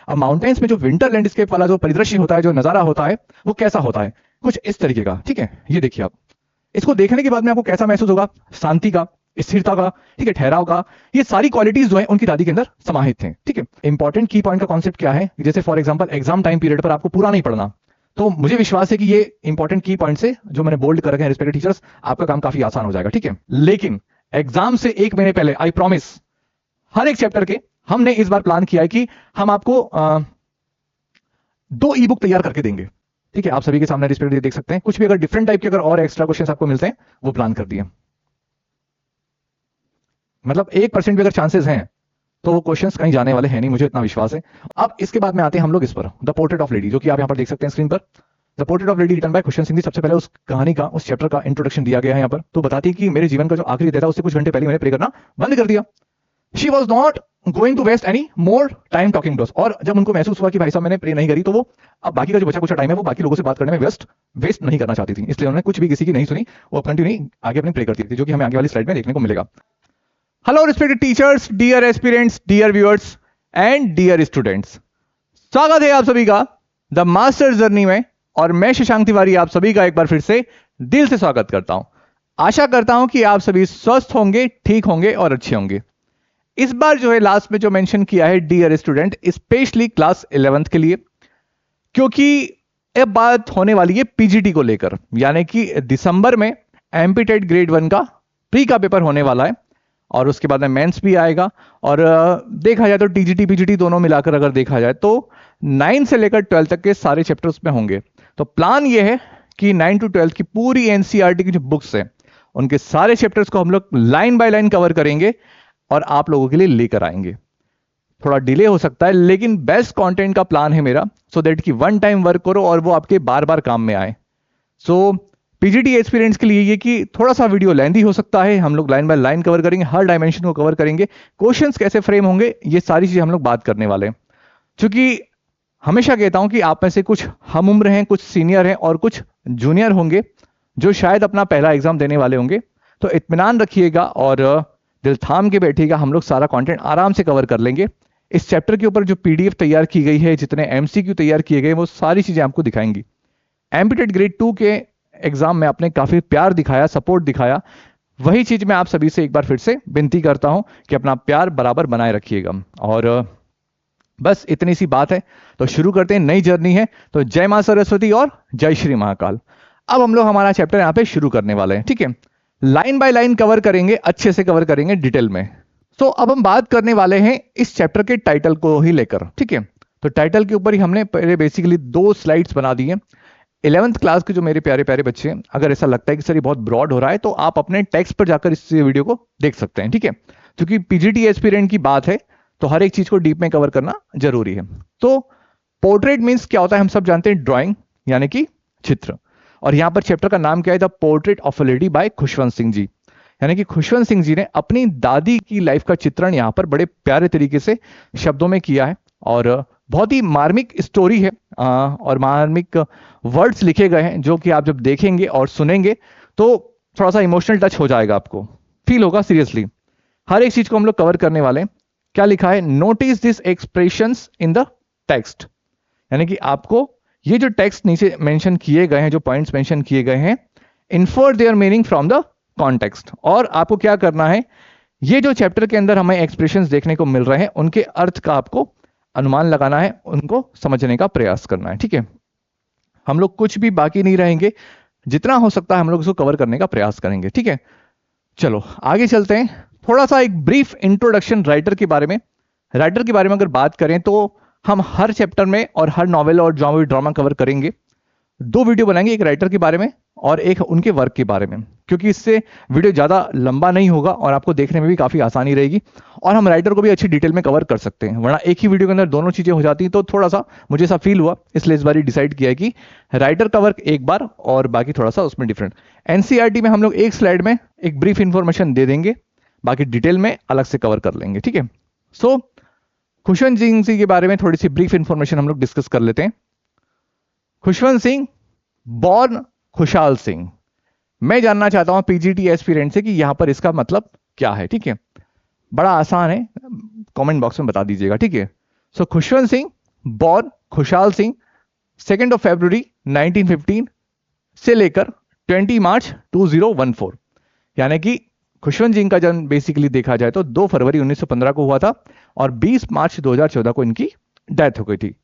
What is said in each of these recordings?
अब माउंटेन्स में जो विंटर लैंडस्केप वाला जो परिदृश्य होता है, जो नजारा होता है, वो कैसा होता है, कुछ इस तरीके का। ठीक है, ये देखिए आप, इसको देखने के बाद में आपको कैसा महसूस होगा? शांति का, स्थिरता का, ठीक है, ठहराव का, ये सारी क्वालिटीज जो है उनकी दादी के अंदर समाहित थे। ठीक है, इंपॉर्टेंट की पॉइंट का कॉन्सेप्ट क्या है, जैसे for example exam time period पर आपको पूरा नहीं पढ़ना, तो मुझे विश्वास है कि ये इंपॉर्टेंट की पॉइंट से जो मैंने बोल्ड कर रखे हैं रिस्पेक्टेड टीचर्स, आपका काम काफी आसान हो जाएगा। ठीक है, लेकिन एग्जाम से 1 महीने पहले आई प्रॉमिस हर एक चैप्टर के हमने इस बार प्लान किया है कि हम आपको 2 ई बुक तैयार करके देंगे। ठीक है, आप सभी के सामने रिस्पेक्ट देख सकते हैं, कुछ भी अगर डिफरेंट टाइप के अगर और एक्स्ट्रा क्वेश्चंस आपको मिलते हैं वो प्लान कर दिए। मतलब 1% भी अगर चांसेस हैं तो वो क्वेश्चंस कहीं जाने वाले हैं नहीं, मुझे इतना विश्वास है। अब इसके बाद में आते हैं हम लोग इस पर, द पोर्ट्रेट ऑफ लेडी, जो कि आप यहां पर देख सकते हैं स्क्रीन पर। The portrait of lady written by Khushwant Singh ji. सबसे पहले उस कहानी का, उस चैप्टर का इंट्रोडक्शन दिया गया है यहाँ पर, तो बताती है कि मेरे जीवन का जो आखिरी दिन था उससे कुछ घंटे पहले मैंने प्रे करना बंद कर दिया। She was not going to waste any more time talking to us, और जब उनको महसूस हुआ कि भाई साहब मैंने प्रे नहीं करी, तो वो अब बाकी का जो बचा कुछ टाइम है वो बाकी लोगों से बात करने में वेस्ट नहीं करना चाहती थी, इसलिए उन्होंने कुछ भी किसी की नहीं सुनी, वो कंटिन्यू आगे अपनी प्रे करती थी, जो कि हमें आगे वाली स्लाइड में देखने को मिलेगा। Hello respected teachers, dear aspirants, dear viewers and dear students, स्वागत है आप सभी का द मास्टर जर्नी में, और मैं शशांक तिवारी आप सभी का एक बार फिर से दिल से स्वागत करता हूं। आशा करता हूं कि आप सभी स्वस्थ होंगे, ठीक होंगे और अच्छे होंगे। इस बार जो है लास्ट में जो मेंशन किया है dear student, specially class 11th के लिए, क्योंकि अब बात होने वाली है पीजीटी को लेकर, यानी कि दिसंबर में एमपीटेट ग्रेड 1 का प्री का पेपर होने वाला है, और उसके बाद में मेंस भी आएगा, और देखा जाए तो टीजीटी पीजीटी दोनों मिलाकर अगर देखा जाए तो 9 से लेकर 12 तक के सारे चैप्टर्स में होंगे। तो प्लान ये है कि 9 to 12 की पूरी एनसीईआरटी की जो बुक्स है उनके सारे चैप्टर्स को हम लोग लाइन बाय लाइन कवर करेंगे और आप लोगों के लिए लेकर आएंगे। थोड़ा डिले हो सकता है, लेकिन बेस्ट कंटेंट का प्लान है मेरा, सो दैट कि वन टाइम वर्क करो और वो आपके बार बार काम में आए। सो पीजीटी एक्सपीरियंस के लिए ये कि थोड़ा सा वीडियो लेंथी हो सकता है, हम लोग लाइन बाय लाइन कवर करेंगे, हर डायमेंशन को कवर करेंगे, क्वेश्चंस कैसे फ्रेम होंगे ये सारी चीजें हम लोग बात करने वाले हैं। क्योंकि हमेशा कहता हूं कि आप में से कुछ हम उम्र हैं, कुछ सीनियर हैं और कुछ जूनियर होंगे जो शायद अपना पहला एग्जाम देने वाले होंगे, तो इत्मीनान रखिएगा और दिल थाम के बैठिएगा, हम लोग सारा कंटेंट आराम से कवर कर लेंगे। इस चैप्टर के ऊपर जो पीडीएफ तैयार की गई है, जितने एमसीक्यू तैयार किए गए, वो सारी चीजें आपको दिखाएंगी। एमपीटेट ग्रेड 2 के एग्जाम में आपने काफी प्यार दिखाया, सपोर्ट दिखाया, वही चीज मैं आप सभी से एक बार फिर से विनती करता हूं कि अपना प्यार बराबर बनाए रखिएगा। और बस इतनी सी बात है, तो शुरू करते हैं, नई जर्नी है, तो जय मां सरस्वती और जय श्री महाकाल। अब हम लोग हमारा चैप्टर यहाँ पे शुरू करने वाले हैं। ठीक है, लाइन बाय लाइन कवर करेंगे, अच्छे से कवर करेंगे डिटेल में। तो अब हम बात करने वाले हैं इस चैप्टर के टाइटल को ही लेकर। ठीक है, तो टाइटल के ऊपर ही हमने पहले बेसिकली 2 स्लाइड्स बना दी हैं। 11th क्लास के जो मेरे प्यारे प्यारे बच्चे हैं, अगर ऐसा लगता है कि सर ये बहुत ब्रॉड हो रहा है, तो आप अपने टेक्स्ट पर जाकर इस वीडियो को देख सकते हैं। ठीक है, क्योंकि पीजीटी एस्पिरेंट की बात है तो हर एक चीज को डीप में कवर करना जरूरी है। तो पोर्ट्रेट मीन्स क्या होता है, हम सब जानते हैं, ड्राइंग यानी कि चित्र, और यहां पर चैप्टर का नाम क्या है, the portrait of a lady by Khushwant Singh ji, यानी कि खुशवंत सिंह जी ने अपनी दादी की लाइफ का चित्रण यहां पर बड़े प्यारे तरीके से शब्दों में किया है, और बहुत ही मार्मिक स्टोरी है और मार्मिक वर्ड्स लिखे गए हैं, जो कि आप जब देखेंगे और सुनेंगे तो थोड़ा सा इमोशनल टच हो जाएगा, आपको फील होगा। सीरियसली हर एक चीज को हम लोग कवर करने वाले हैं। क्या लिखा है, notice this expressions in the text, यानी कि आपको ये जो टेक्स्ट नीचे मेंशन किए गए हैं, जो पॉइंट्स मेंशन किए गए हैं, infer their meaning from the context, और आपको क्या करना है, ये जो चैप्टर के अंदर हमें एक्सप्रेशंस देखने को मिल रहे हैं उनके अर्थ का आपको अनुमान लगाना है, उनको समझने का प्रयास करना है। ठीक है, हम लोग कुछ भी बाकी नहीं रहेंगे, जितना हो सकता है हम लोग इसको कवर करने का प्रयास करेंगे। ठीक है, चलो आगे चलते हैं। थोड़ा सा एक ब्रीफ इंट्रोडक्शन राइटर के बारे में। राइटर के बारे में अगर बात करें तो हम हर चैप्टर में और हर नॉवेल और जो भी ड्रामा कवर करेंगे, 2 वीडियो बनाएंगे, एक राइटर के बारे में और एक उनके वर्क के बारे में, क्योंकि इससे वीडियो ज्यादा लंबा नहीं होगा और आपको देखने में भी काफी आसानी रहेगी, और हम राइटर को भी अच्छी डिटेल में कवर कर सकते हैं। वरना एक ही वीडियो के अंदर दोनों चीजें हो जाती हैं तो थोड़ा सा मुझे ऐसा फील हुआ, इसलिए इस बार डिसाइड किया कि राइटर का वर्क एक बार और बाकी थोड़ा सा उसमें डिफरेंट। एनसीईआरटी में हम लोग एक स्लाइड में एक ब्रीफ इंफॉर्मेशन दे देंगे, बाकी डिटेल में अलग से कवर कर लेंगे। ठीक है, सो खुशवंत सिंह जी के बारे में थोड़ी सी ब्रीफ इंफॉर्मेशन हम लोग डिस्कस कर लेते हैं। खुशवंत सिंह बॉर्न खुशहाल सिंह, मैं जानना चाहता हूं पीजीटी एस्पिरेंट से कि यहां पर इसका मतलब क्या है। ठीक है, बड़ा आसान है, कमेंट बॉक्स में बता दीजिएगा। ठीक है, सो खुशवंत सिंह बॉर्न खुशहाल सिंह 2 फरवरी 1915 से लेकर 20 मार्च 2014, यानी कि खुशवंत सिंह का जन्म बेसिकली देखा जाए तो 2 फरवरी 1915 को हुआ था और 20 मार्च 2014 को इनकी डेथ हो गई थी।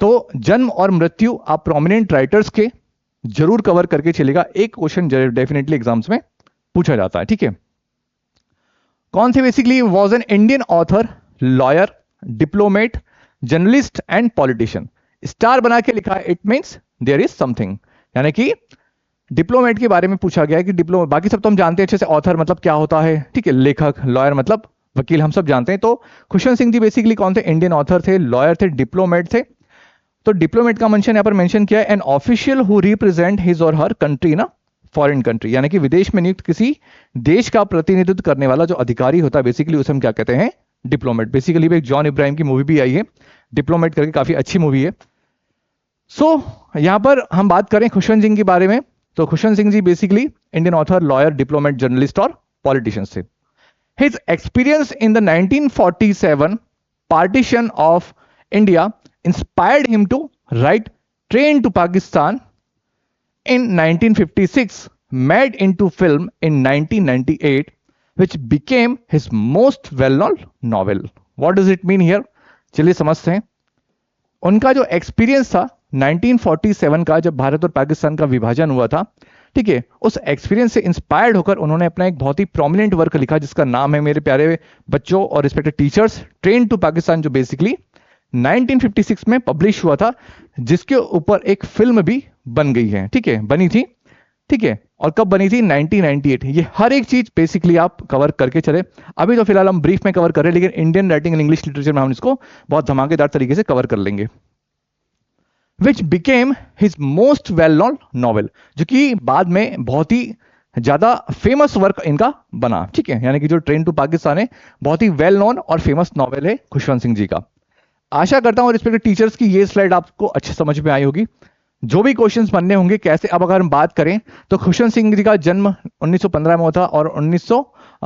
तो जन्म और मृत्यु आप प्रोमिनेंट राइटर्स के जरूर कवर करके चलेगा, एक क्वेश्चन डेफिनेटली एग्जाम्स में पूछा जाता है, ठीक है। कौन थे basically? Was an Indian author, lawyer, diplomat, journalist and politician. Star बना के लिखा है, it means there is something, यानी कि डिप्लोमेट के बारे में पूछा गया है कि डिप्लोमेट, बाकी सब तो हम जानते हैं अच्छे से, ऑथर मतलब क्या होता है, ठीक है, लेखक, लॉयर मतलब वकील, हम सब जानते हैं। तो खुशवंत सिंह जी बेसिकली कौन थे? इंडियन ऑथर थे, लॉयर थे, डिप्लोमेट थे। तो डिप्लोमेट का मेंशन यहां पर मेंशन किया है, an official who represent his और हर कंट्री ना फॉरेन कंट्री, यानी कि विदेश में नियुक्त किसी देश का प्रतिनिधित्व करने वाला जो अधिकारी होता है बेसिकली उसे हम क्या कहते हैं? डिप्लोमेट। बेसिकली एक जॉन इब्राहिम की मूवी भी आई है डिप्लोमेट करके, काफी अच्छी मूवी है। सो यहां पर हम बात करें खुशवंत सिंह के बारे में, तो Khushwant Singh ji basically Indian author, lawyer, diplomat, journalist और पॉलिटिशियन थे। His experience in the 1947 partition of India inspired him to write Train to Pakistan in 1956, made into film in 1998, which became his most well-known novel. What does it mean here? चलिए समझते हैं। उनका जो experience था 1947 का, जब भारत और पाकिस्तान का विभाजन हुआ था, ठीक है, उस एक्सपीरियंस से इंस्पायर्ड होकर उन्होंने अपना एक बहुत ही प्रोमिनेंट वर्क लिखा जिसका नाम है, मेरे प्यारे बच्चों और respected teachers, train to Pakistan, जो बेसिकली 1956 में पब्लिश हुआ था, जिसके ऊपर एक फिल्म भी बन गई है, ठीक है, बनी थी, ठीक है। और कब बनी थी? 1998। ये हर एक चीज बेसिकली आप कवर करके चले। अभी तो फिलहाल हम ब्रीफ में कवर कर रहे हैं, लेकिन Indian writing and English literature में हम इसको बहुत धमाकेदार तरीके से कवर कर लेंगे। Which became his most well known novel, जो कि बाद में बहुत ही ज्यादा फेमस वर्क इनका बना, ठीक है, यानी कि जो ट्रेन टू पाकिस्तान है बहुत ही वेल नोन और फेमस नॉवेल है खुशवंत सिंह जी का। आशा करता हूं रिस्पेक्टेड टीचर्स की ये स्लाइड आपको अच्छे समझ में आई होगी। जो भी क्वेश्चंस बनने होंगे कैसे, अब अगर हम बात करें तो खुशवंत सिंह जी का जन्म 1915 में हुआ था और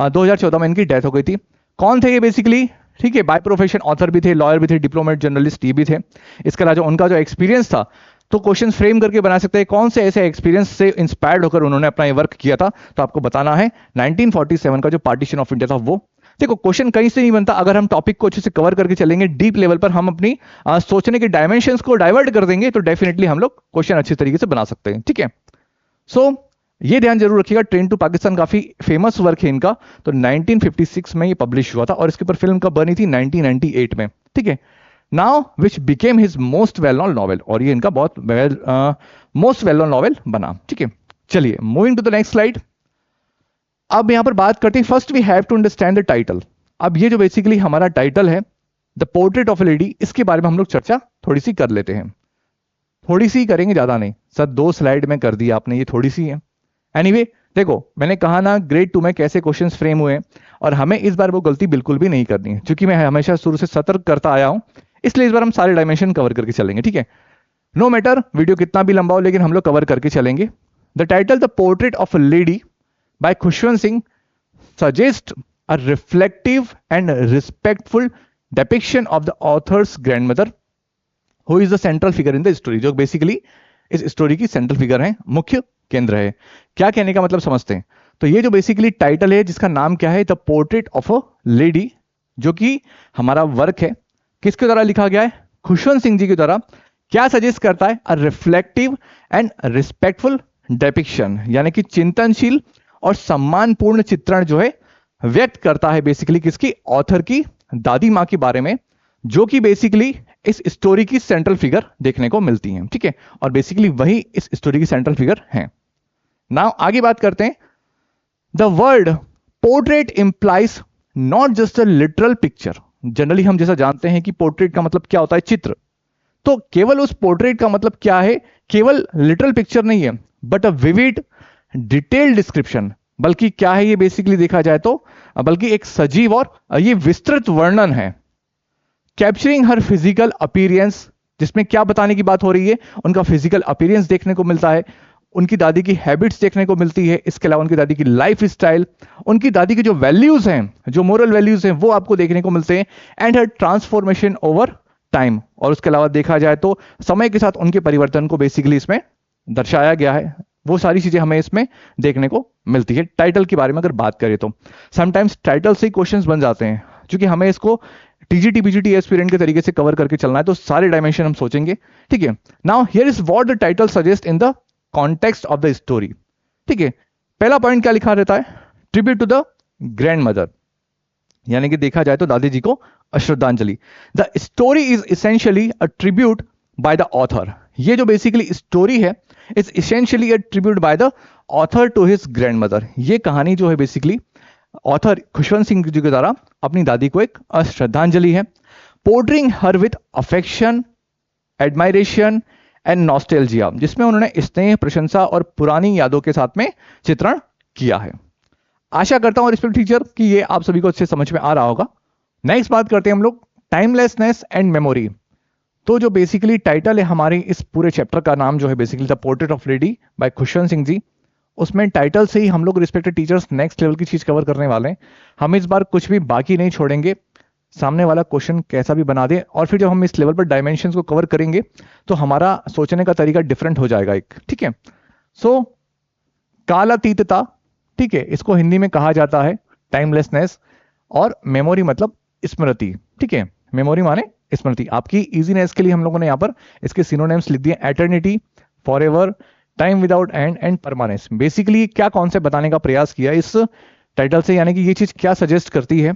2014 में इनकी डेथ हो गई थी। कौन थे ये बेसिकली? ठीक है, बाय प्रोफेशन ऑथर भी थे, लॉयर भी थे, डिप्लोमेट, जर्नलिस्ट ये भी थे। इसके अलावा उनका जो एक्सपीरियंस था, तो क्वेश्चन फ्रेम करके बना सकते हैं कौन से ऐसे एक्सपीरियंस से इंस्पायर्ड होकर उन्होंने अपना ये वर्क किया था। तो आपको बताना है 1947 का जो पार्टीशन ऑफ इंडिया था वो। देखो क्वेश्चन कहीं से नहीं बनता, अगर हम टॉपिक को अच्छे से कवर करके चलेंगे, डीप लेवल पर हम अपनी सोचने के डायमेंशंस को डाइवर्ट कर देंगे, तो डेफिनेटली हम लोग क्वेश्चन अच्छे तरीके से बना सकते हैं, ठीक है। सो ये ध्यान जरूर रखिएगा, ट्रेन टू पाकिस्तान काफी फेमस वर्क है इनका, तो 1956 में ये पब्लिश हुआ था और इसके ऊपर फिल्म कब बनी थी? 1998 में, ठीक है। Now which became his most well known novel, और ये इनका बहुत मोस्ट वेल नोन नॉवेल बना, ठीक है। चलिए moving to the next slide. अब यहां पर बात करते हैं, first we have to understand the title. अब ये जो बेसिकली हमारा टाइटल है the portrait of a lady, इसके बारे में हम लोग चर्चा थोड़ी सी कर लेते हैं। थोड़ी सी करेंगे, ज्यादा नहीं सर, 2 स्लाइड में कर दी आपने, ये थोड़ी सी है। एनीवे देखो मैंने कहा ना ग्रेड 2 में कैसे क्वेश्चंस फ्रेम हुए, और हमें इस बार वो गलती बिल्कुल भी नहीं करनी है, क्योंकि मैं हमेशा शुरू से सतर्क करता आया हूं, इसलिए इस बार हम सारे डायमेंशन कवर करके चलेंगे, ठीक है। नो मैटर वीडियो कितना भी लंबा हो, लेकिन हम लोग कवर करके चलेंगे। The title the portrait of a lady by Khushwant Singh suggest a reflective and respectful depiction of the author's grandmother, who is the central figure in the story, जो बेसिकली इस स्टोरी की सेंट्रल फिगर है, मुख्य केंद्र है। क्या कहने का मतलब समझते हैं। तो ये जो बेसिकली टाइटल है जिसका नाम क्या है? The portrait of a lady, जो कि हमारा वर्क है, किसके द्वारा लिखा गया है? खुशवंत सिंह जी के द्वारा। क्या सजेस्ट करता है? अ रिफ्लेक्टिव एंड रिस्पेक्टफुल डेपिक्शन, यानी कि चिंतनशील और सम्मानपूर्ण चित्रण जो है व्यक्त करता है बेसिकली किसकी? ऑथर की दादी मां के बारे में, जो कि बेसिकली इस स्टोरी की सेंट्रल फिगर देखने को मिलती हैं, ठीक है, और बेसिकली वही इस स्टोरी की सेंट्रल फिगर हैं। नाउ आगे बात करते हैं। The word portrait implies not just a literal picture. Generally हम जैसा जानते हैं कि पोर्ट्रेट का मतलब क्या होता है? चित्र। तो केवल उस पोर्ट्रेट का मतलब क्या है? केवल लिटरल पिक्चर नहीं है, but a vivid detailed description. बल्कि क्या है ये बेसिकली देखा जाए तो, बल्कि एक सजीव और ये विस्तृत वर्णन है। कैप्चरिंग हर फिजिकल अपीयरेंस, जिसमें क्या बताने की बात हो रही है? उनका फिजिकल अपीयरेंस देखने को मिलता है, उनकी दादी की हैबिट्स देखने को मिलती है, इसके अलावा उनकी दादी की लाइफ स्टाइल, उनकी दादी के जो वैल्यूज हैं, जो मोरल वैल्यूज हैं, वो आपको देखने को मिलते हैं। And her transformation over time, और उसके अलावा देखा जाए तो समय के साथ उनके परिवर्तन को बेसिकली इसमें दर्शाया गया है। वो सारी चीजें हमें इसमें देखने को मिलती है। टाइटल के बारे में अगर बात करें तो समटाइम्स टाइटल से ही क्वेश्चंस बन जाते हैं, क्योंकि हमें इसको टीजीटी पीजीटी एस्पिरेंट के तरीके से कवर करके चलना है, तो सारे डायमेंशन हम सोचेंगे। ठीक है, now here is what the title suggest in the context of the story. ठीक है, पहला पॉइंट क्या लिखा रहता है? Tribute to the grand mother, यानी कि देखा जाए तो दादी जी को श्रद्धांजलि। The story is essentially a tribute by the author. ये जो बेसिकली स्टोरी है is essentially a tribute by the author to his grand mother. ये कहानी जो है बेसिकली ऑथर खुशवंत सिंह जी के द्वारा अपनी दादी को एक श्रद्धांजलि है। Portraying her with affection, admiration and nostalgia, जिसमें उन्होंने स्नेह, प्रशंसा और पुरानी यादों के साथ में चित्रण किया है। आशा करता हूं रिस्पेक्ट टीचर कि ये आप सभी को अच्छे समझ में आ रहा होगा। नेक्स्ट बात करते हैं हम लोग टाइमलेसनेस एंड मेमोरी। तो जो बेसिकली टाइटल है हमारे इस पूरे चैप्टर का नाम जो है basically the portrait of lady by Khushwant Singh ji, उसमें टाइटल से ही हम लोग रिस्पेक्टेड टीचर्स नेक्स्ट लेवल की चीज कवर करने वाले हैं। हम इस बार कुछ भी बाकी नहीं छोड़ेंगे, सामने वाला क्वेश्चन कैसा भी बना दे, और फिर जब हम इस लेवल पर डायमेंशंस को कवर करेंगे तो हमारा सोचने का तरीका डिफरेंट हो जाएगा एक। ठीक है, सो कालातीतता, ठीक है, इसको हिंदी में कहा जाता है टाइमलेसनेस, और मेमोरी मतलब स्मृति। ठीक है, मेमोरी माने स्मृति। आपकी इजीनेस के लिए हम लोगों ने यहाँ पर इसके सिनोनिम्स लिख दिए, eternity, forever, time without and and permanence. Basically क्या कॉन्सेप्ट बताने का प्रयास किया इस टाइटल से, यानी कि ये चीज क्या सजेस्ट करती है?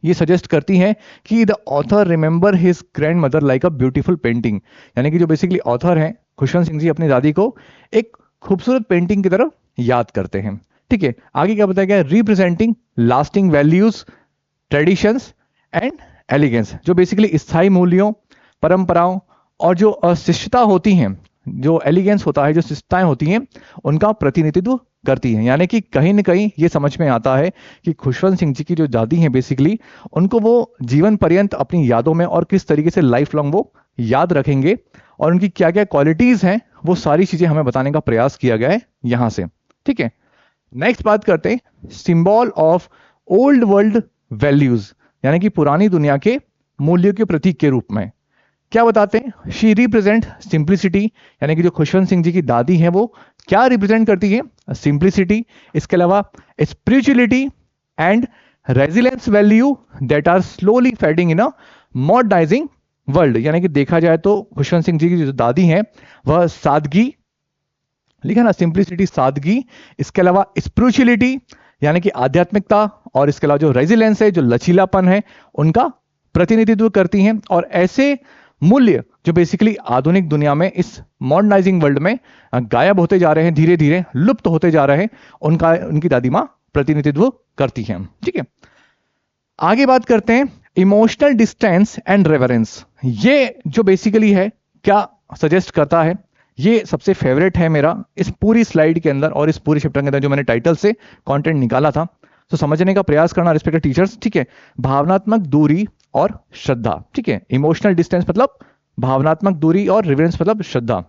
ये सजेस्ट करती है कि the author remember his grand mother like a beautiful painting, यानी कि जो बेसिकली ऑथर हैं खुशवंत सिंह जी अपनी दादी को एक खूबसूरत पेंटिंग की तरह याद करते हैं। ठीक है, आगे क्या बताया गया? Representing lasting values, traditions and elegance, जो बेसिकली स्थायी मूल्यों, परंपराओं और जो शिष्टता होती हैं, जो एलिगेंस होता है, जो शिष्टताएं होती हैं, उनका प्रतिनिधित्व करती हैं। यानी कि कहीं ना कहीं ये समझ में आता है कि खुशवंत सिंह जी की जो दादी हैं बेसिकली उनको वो जीवन पर्यंत अपनी यादों में और किस तरीके से लाइफ लॉन्ग वो याद रखेंगे, और उनकी क्या क्या क्वालिटीज हैं, वो सारी चीजें हमें बताने का प्रयास किया गया है यहां से। ठीक है, नेक्स्ट बात करते हैं symbol of old world values, यानी कि पुरानी दुनिया के मूल्यों के प्रतीक के रूप में क्या बताते हैं? शी रिप्रेजेंट सिंप्लिसिटी, यानी कि जो खुशवंत सिंह जी की दादी है वो क्या रिप्रेजेंट करती है? सिंप्लिसिटी। इसके अलावा spirituality and resilience value that are slowly fading in a modernising world, यानी कि देखा जाए तो खुशवंत सिंह जी की जो दादी है वह सादगी, लिखा ना, सिंप्लिसिटी, सादगी, इसके अलावा स्पिरिचुअलिटी यानी कि आध्यात्मिकता, और इसके अलावा जो रेजिलेंस है, जो लचीलापन है, उनका प्रतिनिधित्व करती हैं। और ऐसे मूल्य जो बेसिकली आधुनिक दुनिया में इस मॉडर्नाइजिंग वर्ल्ड में गायब होते जा रहे हैं, धीरे धीरे लुप्त होते जा रहे हैं, उनका उनकी दादी मां प्रतिनिधित्व करती हैं। ठीक है, आगे बात करते हैं इमोशनल डिस्टेंस एंड रेवरेंस। ये जो बेसिकली है क्या सजेस्ट करता है? ये सबसे फेवरेट है मेरा इस पूरी स्लाइड के अंदर और इस पूरे चैप्टर के अंदर जो मैंने टाइटल से कंटेंट निकाला था। तो समझने का प्रयास करना रिस्पेक्टेड टीचर्स। ठीक है, भावनात्मक दूरी और श्रद्धा। ठीक है, इमोशनल डिस्टेंस मतलब भावनात्मक दूरी और रिवरेंस मतलब श्रद्धा।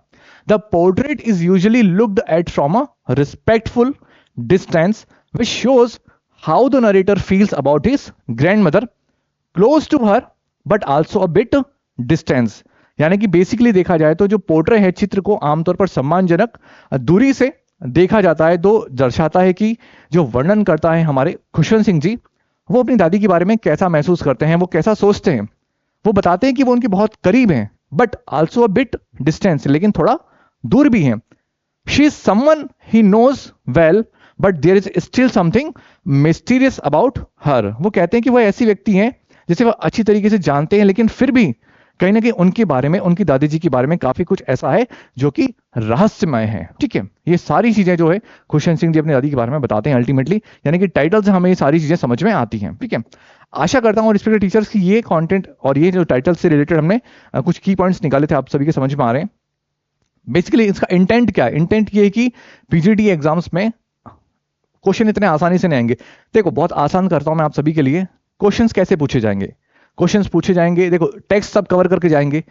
The portrait is usually looked at from a respectful distance which shows how the narrator feels about his grandmother, close to her but also a bit distance. यानी कि बेसिकली देखा जाए तो जो पोर्ट्रेट है, चित्र को आमतौर पर सम्मानजनक दूरी से देखा जाता है, तो दर्शाता है कि जो वर्णन करता है हमारे खुशवंत सिंह जी, वो अपनी दादी के बारे में कैसा महसूस करते हैं, वो कैसा सोचते हैं। वो बताते हैं कि वो उनके बहुत करीब हैं but also a bit distance, लेकिन थोड़ा दूर भी हैं। She is someone he knows well but there is still something mysterious about her. वो कहते हैं कि वह ऐसी व्यक्ति हैं जिसे वह अच्छी तरीके से जानते हैं, लेकिन फिर भी कहीं ना कहीं उनके बारे में, उनकी दादी जी के बारे में काफी कुछ ऐसा है जो कि रहस्यमय है। ठीक है, ये सारी चीजें जो है खुशवंत सिंह जी अपनी दादी के बारे में बताते हैं अल्टीमेटली, यानी कि टाइटल से हमें ये सारी चीजें समझ में आती हैं। ठीक है, आशा करता हूं रिस्पेक्टेड टीचर्स की ये कंटेंट और ये जो टाइटल से रिलेटेड हमने कुछ की पॉइंट्स निकाले थे आप सभी के समझ में आ रहे हैं। बेसिकली इसका इंटेंट क्या है? इंटेंट ये है कि पीजीटी एग्जाम्स में क्वेश्चन इतने आसानी से नहीं आएंगे। देखो, बहुत आसान करता हूं मैं आप सभी के लिए। क्वेश्चंस कैसे पूछे जाएंगे? क्वेश्चंस पूछे जाएंगे, देखो टेक्स्ट सब कवर करके जाएंगे,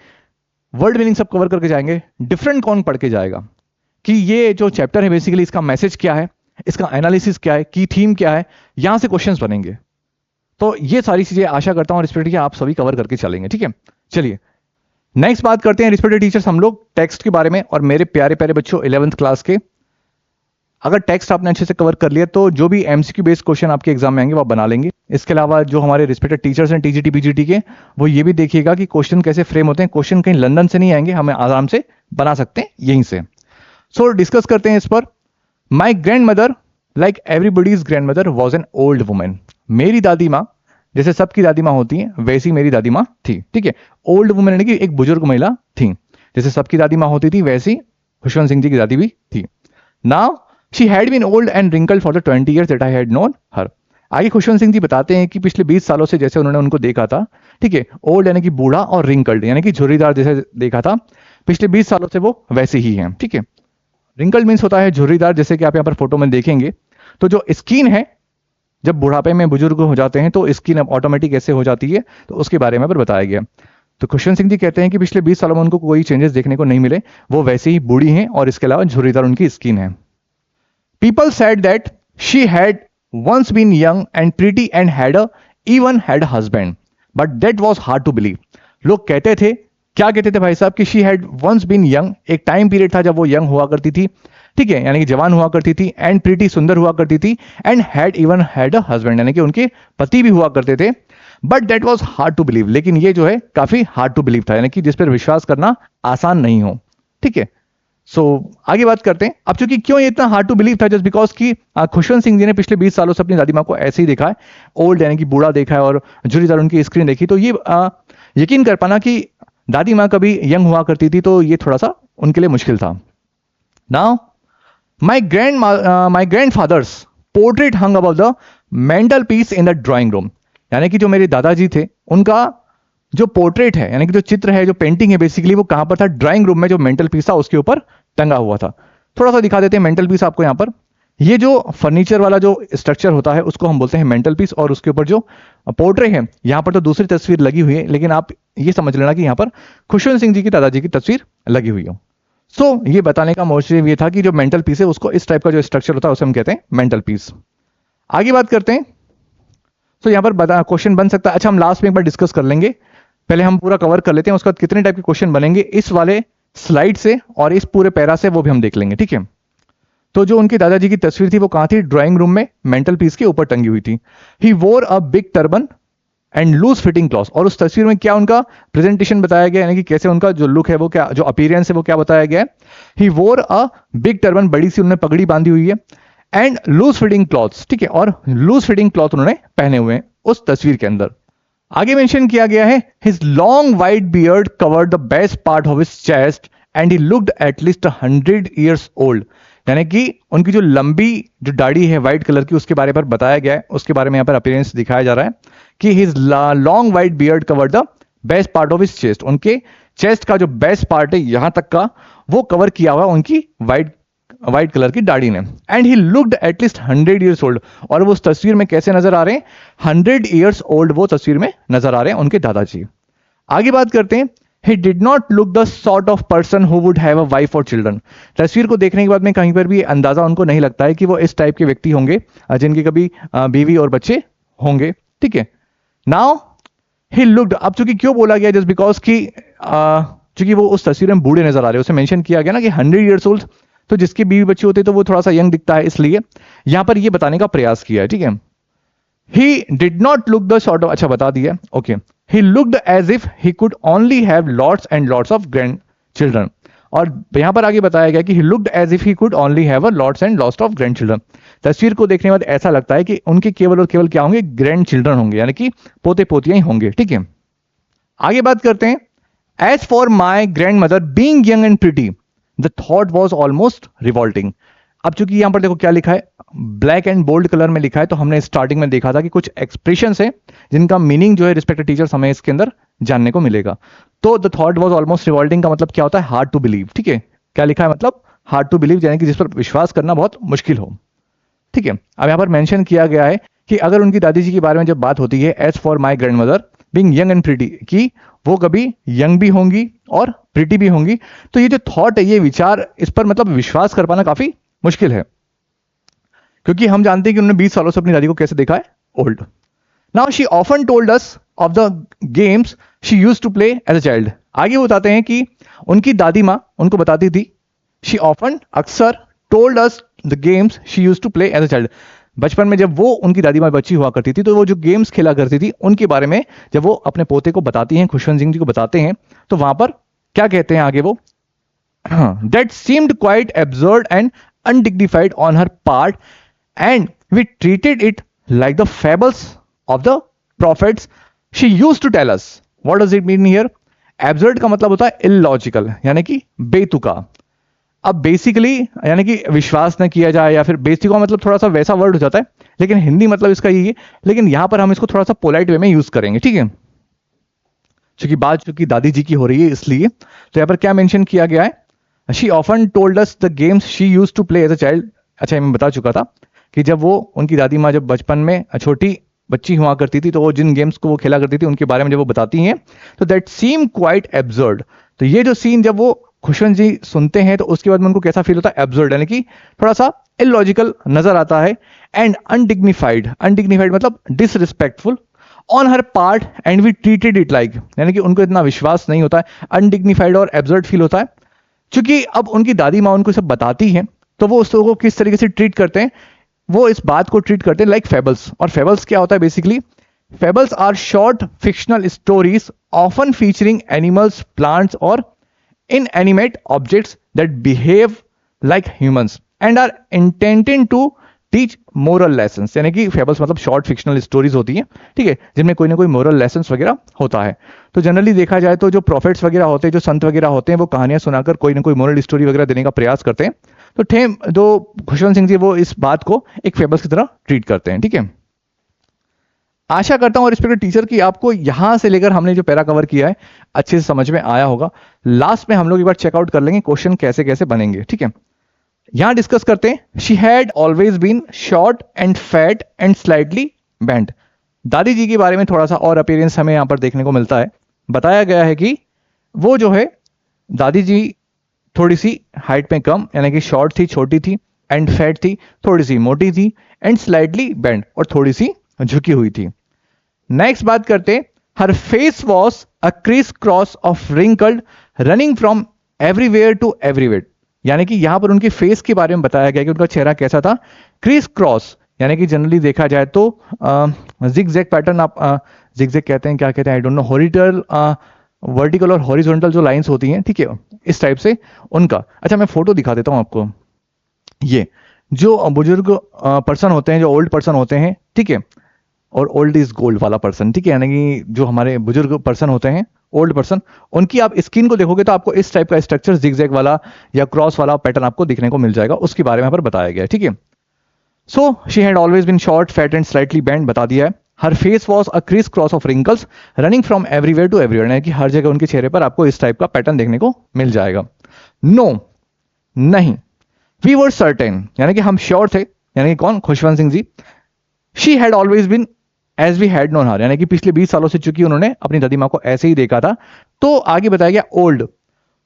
वर्ड मीनिंग सब कवर करके जाएंगे, डिफरेंट कौन पढ़ के जाएगा कि ये जो चैप्टर है बेसिकली इसका मैसेज क्या है, इसका एनालिसिस क्या है, की थीम क्या है, यहां से क्वेश्चंस बनेंगे। तो ये सारी चीजें आशा करता हूं रिस्पेक्ट आप सभी कवर करके चलेंगे। ठीक है, चलिए नेक्स्ट बात करते हैं रिस्पेक्टेड टीचर्स हम लोग टेक्स्ट के बारे में। और मेरे प्यारे प्यारे बच्चों 11th क्लास के, अगर टेक्स्ट आपने अच्छे से कवर कर लिया तो जो भी एमसीक्यू बेस्ड क्वेश्चन आपके एग्जाम में आएंगे वो आप बना लेंगे। इसके अलावा जो हमारे रिस्पेक्टेड टीचर्स हैं टीजीटी पीजीटी के, वो ये भी देखिएगा कि क्वेश्चन कैसे फ्रेम होते हैं। क्वेश्चन कहीं लंदन से नहीं आएंगे, हमें आराम से बना सकते हैं यहीं से। सो डिस्कस करते हैं इस पर। My grand mother like everybody's grand mother was an old women. मेरी दादी माँ जैसे सबकी दादी माँ होती हैं वैसी मेरी दादी माँ थी। ठीक है, ओल्ड वुमेन यानी कि एक बुजुर्ग महिला थी। जैसे सबकी दादी माँ होती थी वैसी खुशवंत सिंह जी की दादी भी थी। Now she had been old and wrinkled for the 20 years that I had known her. आगे खुशवंत सिंह जी बताते हैं कि पिछले 20 सालों से जैसे उन्होंने उनको देखा था, ठीक है, ओल्ड यानी कि बूढ़ा और रिंकल्ड यानी कि झुर्रीदार जैसे देखा था, पिछले 20 सालों से वो वैसे ही हैं। ठीक है, रिंकल्ड मीन्स होता है झुर्रीदार, जैसे कि आप यहाँ पर फोटो में देखेंगे। तो जो स्किन है, जब बुढ़ापे में बुजुर्ग हो जाते हैं तो स्किन ऑटोमेटिक कैसे हो जाती है, तो उसके बारे में पर बताया गया। तो खुशवंत सिंह जी कहते हैं कि पिछले 20 सालों में उनको कोई चेंजेस देखने को नहीं मिले, वो वैसे ही बूढ़ी हैं और इसके अलावा झुर्रीदार उनकी स्किन है। People said that she had once been young and pretty and even had a husband, but that was hard to believe. लोग कहते थे, क्या कहते थे भाई साहब, कि she had once been young, एक टाइम पीरियड था जब वो यंग हुआ करती थी, ठीक है, यानी कि जवान हुआ करती थी, एंड प्रीटी सुंदर हुआ करती थी, and had even had a husband यानी कि उनके पति भी हुआ करते थे। But that was hard to believe, लेकिन ये जो है काफी हार्ड टू बिलीव था, यानी कि जिस पर विश्वास करना आसान नहीं हो। ठीक है, सो आगे बात करते हैं। अब चूंकि क्यों ये इतना हार्ड टू बिलीव था, जस्ट बिकॉज कि खुशवंत सिंह जी ने पिछले 20 सालों से अपनी दादी माँ को ऐसे ही देखा है, ओल्ड यानी कि बूढ़ा देखा है और झुर्रीदार उनकी स्क्रीन देखी, तो ये यकीन कर पाना कि दादी माँ कभी यंग हुआ करती थी, तो ये थोड़ा सा उनके लिए मुश्किल था। Now my grand fathers portrait hung above the mantel piece in the drawing room, यानी कि जो मेरे दादाजी थे उनका जो पोर्ट्रेट है, यानी कि जो चित्र है, जो पेंटिंग है, बेसिकली वो कहां पर था, ड्राइंग रूम में जो मेंटल पीस था उसके ऊपर टंगा हुआ था। थोड़ा सा दिखा देते हैं मेंटल पीस आपको। यहां पर ये जो फर्नीचर वाला जो स्ट्रक्चर होता है उसको हम बोलते हैं मेंटल पीस, और उसके ऊपर जो पोर्ट्रेट है, यहां पर तो दूसरी तस्वीर लगी हुई है, लेकिन आप ये समझ लेना कि यहां पर खुशवंत सिंह जी की दादाजी की तस्वीर लगी हुई हो। सो ये बताने का मोटिव ये था कि जो मेंटल पीस है उसको, इस टाइप का जो स्ट्रक्चर होता है उसे हम कहते हैं मेंटल पीस। आगे बात करते हैं। तो यहां पर क्वेश्चन बन सकता है, अच्छा हम लास्ट में एक बार डिस्कस कर लेंगे, पहले हम पूरा कवर कर लेते हैं, उसके बाद कितने टाइप के क्वेश्चन बनेंगे इस वाले स्लाइड से और इस पूरे पैरा से, वो भी हम देख लेंगे। ठीक है, तो जो उनकी दादाजी की तस्वीर थी वो कहां थी, ड्राइंग रूम में मेंटल पीस के ऊपर टंगी हुई थी। He wore a big turban and loose fitting cloth, और उस तस्वीर में क्या उनका प्रेजेंटेशन बताया गया, यानी कि कैसे उनका जो लुक है वो क्या, जो अपीयरेंस है वो क्या बताया गया है। ही वोर अ बिग टर्बन, बड़ी सी उन्होंने पगड़ी बांधी हुई है, एंड लूज फिटिंग क्लॉथ्स, ठीक है, और लूज फिटिंग क्लॉथ उन्होंने पहने हुए हैं उस तस्वीर के अंदर। आगे मेंशन किया गया है, his long white beard covered the best part of his chest and he looked at least 100 years old, यानी कि उनकी जो लंबी जो दाढ़ी है व्हाइट कलर की उसके बारे पर बताया गया है, उसके बारे में यहाँ पर अपीयरेंस दिखाया जा रहा है कि his long white beard covered the best part of his chest, उनके चेस्ट का जो बेस्ट पार्ट है यहां तक का वो कवर किया हुआ उनकी व्हाइट कलर की दाढ़ी ने। And he looked at least 100 years old, और वो उस तस्वीर में कैसे नजर आ रहे हैं, 100 years ओल्ड वो तस्वीर में नजर आ रहे हैं उनके दादाजी। आगे बात करते हैं। He did not look the sort of person who would have a wife or children. तस्वीर को देखने के बाद में कहीं पर भी अंदाजा उनको नहीं लगता है कि वो इस टाइप के व्यक्ति होंगे जिनके कभी बीवी और बच्चे होंगे। ठीक है, नाउ ही लुक्ड, अब चूंकि क्यों बोला गया, जस्ट बिकॉज कि चूंकि वो उस तस्वीर में बूढ़े नजर आ रहे हैं, उसे मेंशन किया गया ना कि 100 years ओल्ड, तो जिसके बीवी बच्चे होते तो वो थोड़ा सा यंग दिखता है, इसलिए यहां पर ये बताने का प्रयास किया है। ठीक है, he did not look the sort of, अच्छा बता दिया, okay, he looked as if he could only have lots and lots of grandchildren, और यहां पर आगे बताया गया कि he looked as if he could only have a lots and lots of grandchildren, तस्वीर को देखने के बाद ऐसा लगता है कि उनके केवल और केवल क्या होंगे, ग्रैंड चिल्ड्रन होंगे, यानी कि पोते पोतियां ही होंगे। ठीक है, आगे बात करते हैं। As for my grand mother being young and pretty the thought was almost revolting. अब चूंकि यहां पर देखो क्या लिखा है, ब्लैक एंड बोल्ड कलर में लिखा है, तो हमने स्टार्टिंग में देखा था कि कुछ एक्सप्रेशंस है जिनका मीनिंग जो है रिस्पेक्टेड टीचर्स हमें इसके अंदर जानने को मिलेगा। तो the thought was almost revolting का मतलब क्या होता है, हार्ड टू बिलीव। ठीक है, क्या लिखा है, मतलब हार्ड टू बिलीव, यानी कि जिस पर विश्वास करना बहुत मुश्किल हो। ठीक है, अब यहां पर मेंशन किया गया है कि अगर उनकी दादी जी के बारे में जब बात होती है, as for my grand mother being young and pretty, कि वो कभी यंग भी होंगी और प्रिटी भी होंगी, तो ये जो थॉट है, ये विचार, इस पर मतलब विश्वास कर पाना काफी मुश्किल है, क्योंकि हम जानते हैं कि उन्होंने 20 सालों से अपनी दादी को कैसे देखा है, old. Now she often told us of the games she used to play as a child. आगे वो बताते हैं कि उनकी दादी माँ उनको बताती थी, शी ऑफन अक्सर told us the games she used to play as a child. बचपन में जब वो उनकी दादी माँ बच्ची हुआ करती थी तो वो जो गेम्स खेला करती थी उनके बारे में जब वो अपने पोते को बताती हैं, खुशवंत सिंह जी को बताते हैं, तो वहां पर क्या कहते हैं आगे वो, that seemed quite absurd and undignified on her part, and we treated it like the fables of the prophets she used to tell us. What does it mean here? Absurd का मतलब होता है illogical, यानी कि बेतुका। अब basically यानी कि विश्वास न किया जाए, या फिर बेसिक का मतलब थोड़ा सा वैसा वर्ड हो जाता है, लेकिन हिंदी मतलब इसका यही है, लेकिन यहां पर हम इसको थोड़ा सा पोलाइट वे में यूज करेंगे, ठीक है, चूंकि दादी जी की हो रही है इसलिए। तो यहाँ पर क्या मेंशन किया गया है, she often told us the games she used to play as a child. अच्छा, मैं बता चुका था कि जब वो उनकी दादी माँ जब बचपन में छोटी बच्ची हुआ करती थी तो वो जिन गेम्स को वो खेला करती थी उनके बारे में जब वो बताती हैं, तो दैट सीम क्वाइट एब्सर्ड। तो ये जो सीन जब वो खुशवंत जी सुनते हैं तो उसके बाद में उनको कैसा फील होता है, एब्सर्ड, यानी कि थोड़ा सा इलॉजिकल नजर आता है। एंड अनडिग्निफाइड, अनडिग्निफाइड मतलब disrespectful on her part, and we treated it like, यानी कि उनको इतना विश्वास नहीं होता है, अनडिग्निफाइड और एब्सर्ड फील होता है। क्योंकि अब उनकी दादी माँ उनको सब बताती हैं तो वो उसको किस तरीके से ट्रीट करते हैं, वो इस बात को ट्रीट करते हैं लाइक फेबल्स। और फेबल्स क्या होता है basically, fables are short fictional stories often featuring animals, plants और inanimate objects that behave like humans and are intended to teach moral lessons. यानी कि फेबल्स मतलब शॉर्ट फिक्शनल स्टोरीज होती हैं, ठीक है, जिनमें कोई ना कोई मोरल लेसन्स वगैरह होता है। तो जनरली देखा जाए तो जो प्रॉफिट्स वगैरह होते हैं, जो संत वगैरह होते हैं, वो कहानियां सुनाकर कोई ना कोई मोरल स्टोरी वगैरह देने का प्रयास करते हैं। तो जो खुशवंत सिंह जी वो इस बात को एक फेबल्स की तरह ट्रीट करते हैं, ठीक है। आशा करता हूं रिस्पेक्टेड टीचर की आपको यहां से लेकर हमने जो पैरा कवर किया है अच्छे से समझ में आया होगा। लास्ट में हम लोग एक बार चेकआउट कर लेंगे क्वेश्चन कैसे कैसे बनेंगे, ठीक है। यहां डिस्कस करते हैं, she had always been short and fat and slightly bent. दादी जी के बारे में थोड़ा सा और अपीयरेंस हमें यहां पर देखने को मिलता है। बताया गया है कि वो जो है दादी जी थोड़ी सी हाइट में कम, यानी कि शॉर्ट थी, छोटी थी, एंड फैट थी, थोड़ी सी मोटी थी, एंड स्लाइटली बेंट और थोड़ी सी झुकी हुई थी। नेक्स्ट बात करते, her face was a criss cross of wrinkled running from everywhere to everywhere. यानी कि यहां पर उनके फेस के बारे में बताया गया कि उनका चेहरा कैसा था, क्रिस क्रॉस, यानी कि जनरली देखा जाए तो जिगजैग पैटर्न, आप जिगजैग कहते हैं, क्या कहते हैं I don't know, horizontal, vertical और हॉरिजॉन्टल जो लाइंस होती हैं, ठीक है, इस टाइप से उनका। अच्छा, मैं फोटो दिखा देता हूं आपको। ये जो बुजुर्ग पर्सन होते हैं, जो ओल्ड पर्सन होते हैं, ठीक है, और ओल्ड इज गोल्ड वाला पर्सन, ठीक है, यानी कि जो हमारे बुजुर्ग पर्सन होते हैं, ओल्ड पर्सन, उनकी आप स्किन को देखोगे तो आपको इस टाइप का स्ट्रक्चर जिगजैग वाला या क्रॉस वाला पैटर्न आपको दिखने को मिल जाएगा। उसके बारे में यहाँ पर बताया गया है, ठीक है। So she had always been short, fat and slightly bent, बता दिया है। Her face was a criss cross of wrinkles running from everywhere to everywhere, यानी कि हर जगह उनके चेहरे पर आपको इस टाइप का पैटर्न देखने को मिल जाएगा। नो, नहीं, वी वर सर्टेन, यानी कि हम श्योर थे, यानी कि कौन, Khushwant Singh ji. She had always been as we had known her, यानी कि पिछले 20 सालों से चूंकि उन्होंने अपनी दादी माँ को ऐसे ही देखा था। तो आगे बताया गया old,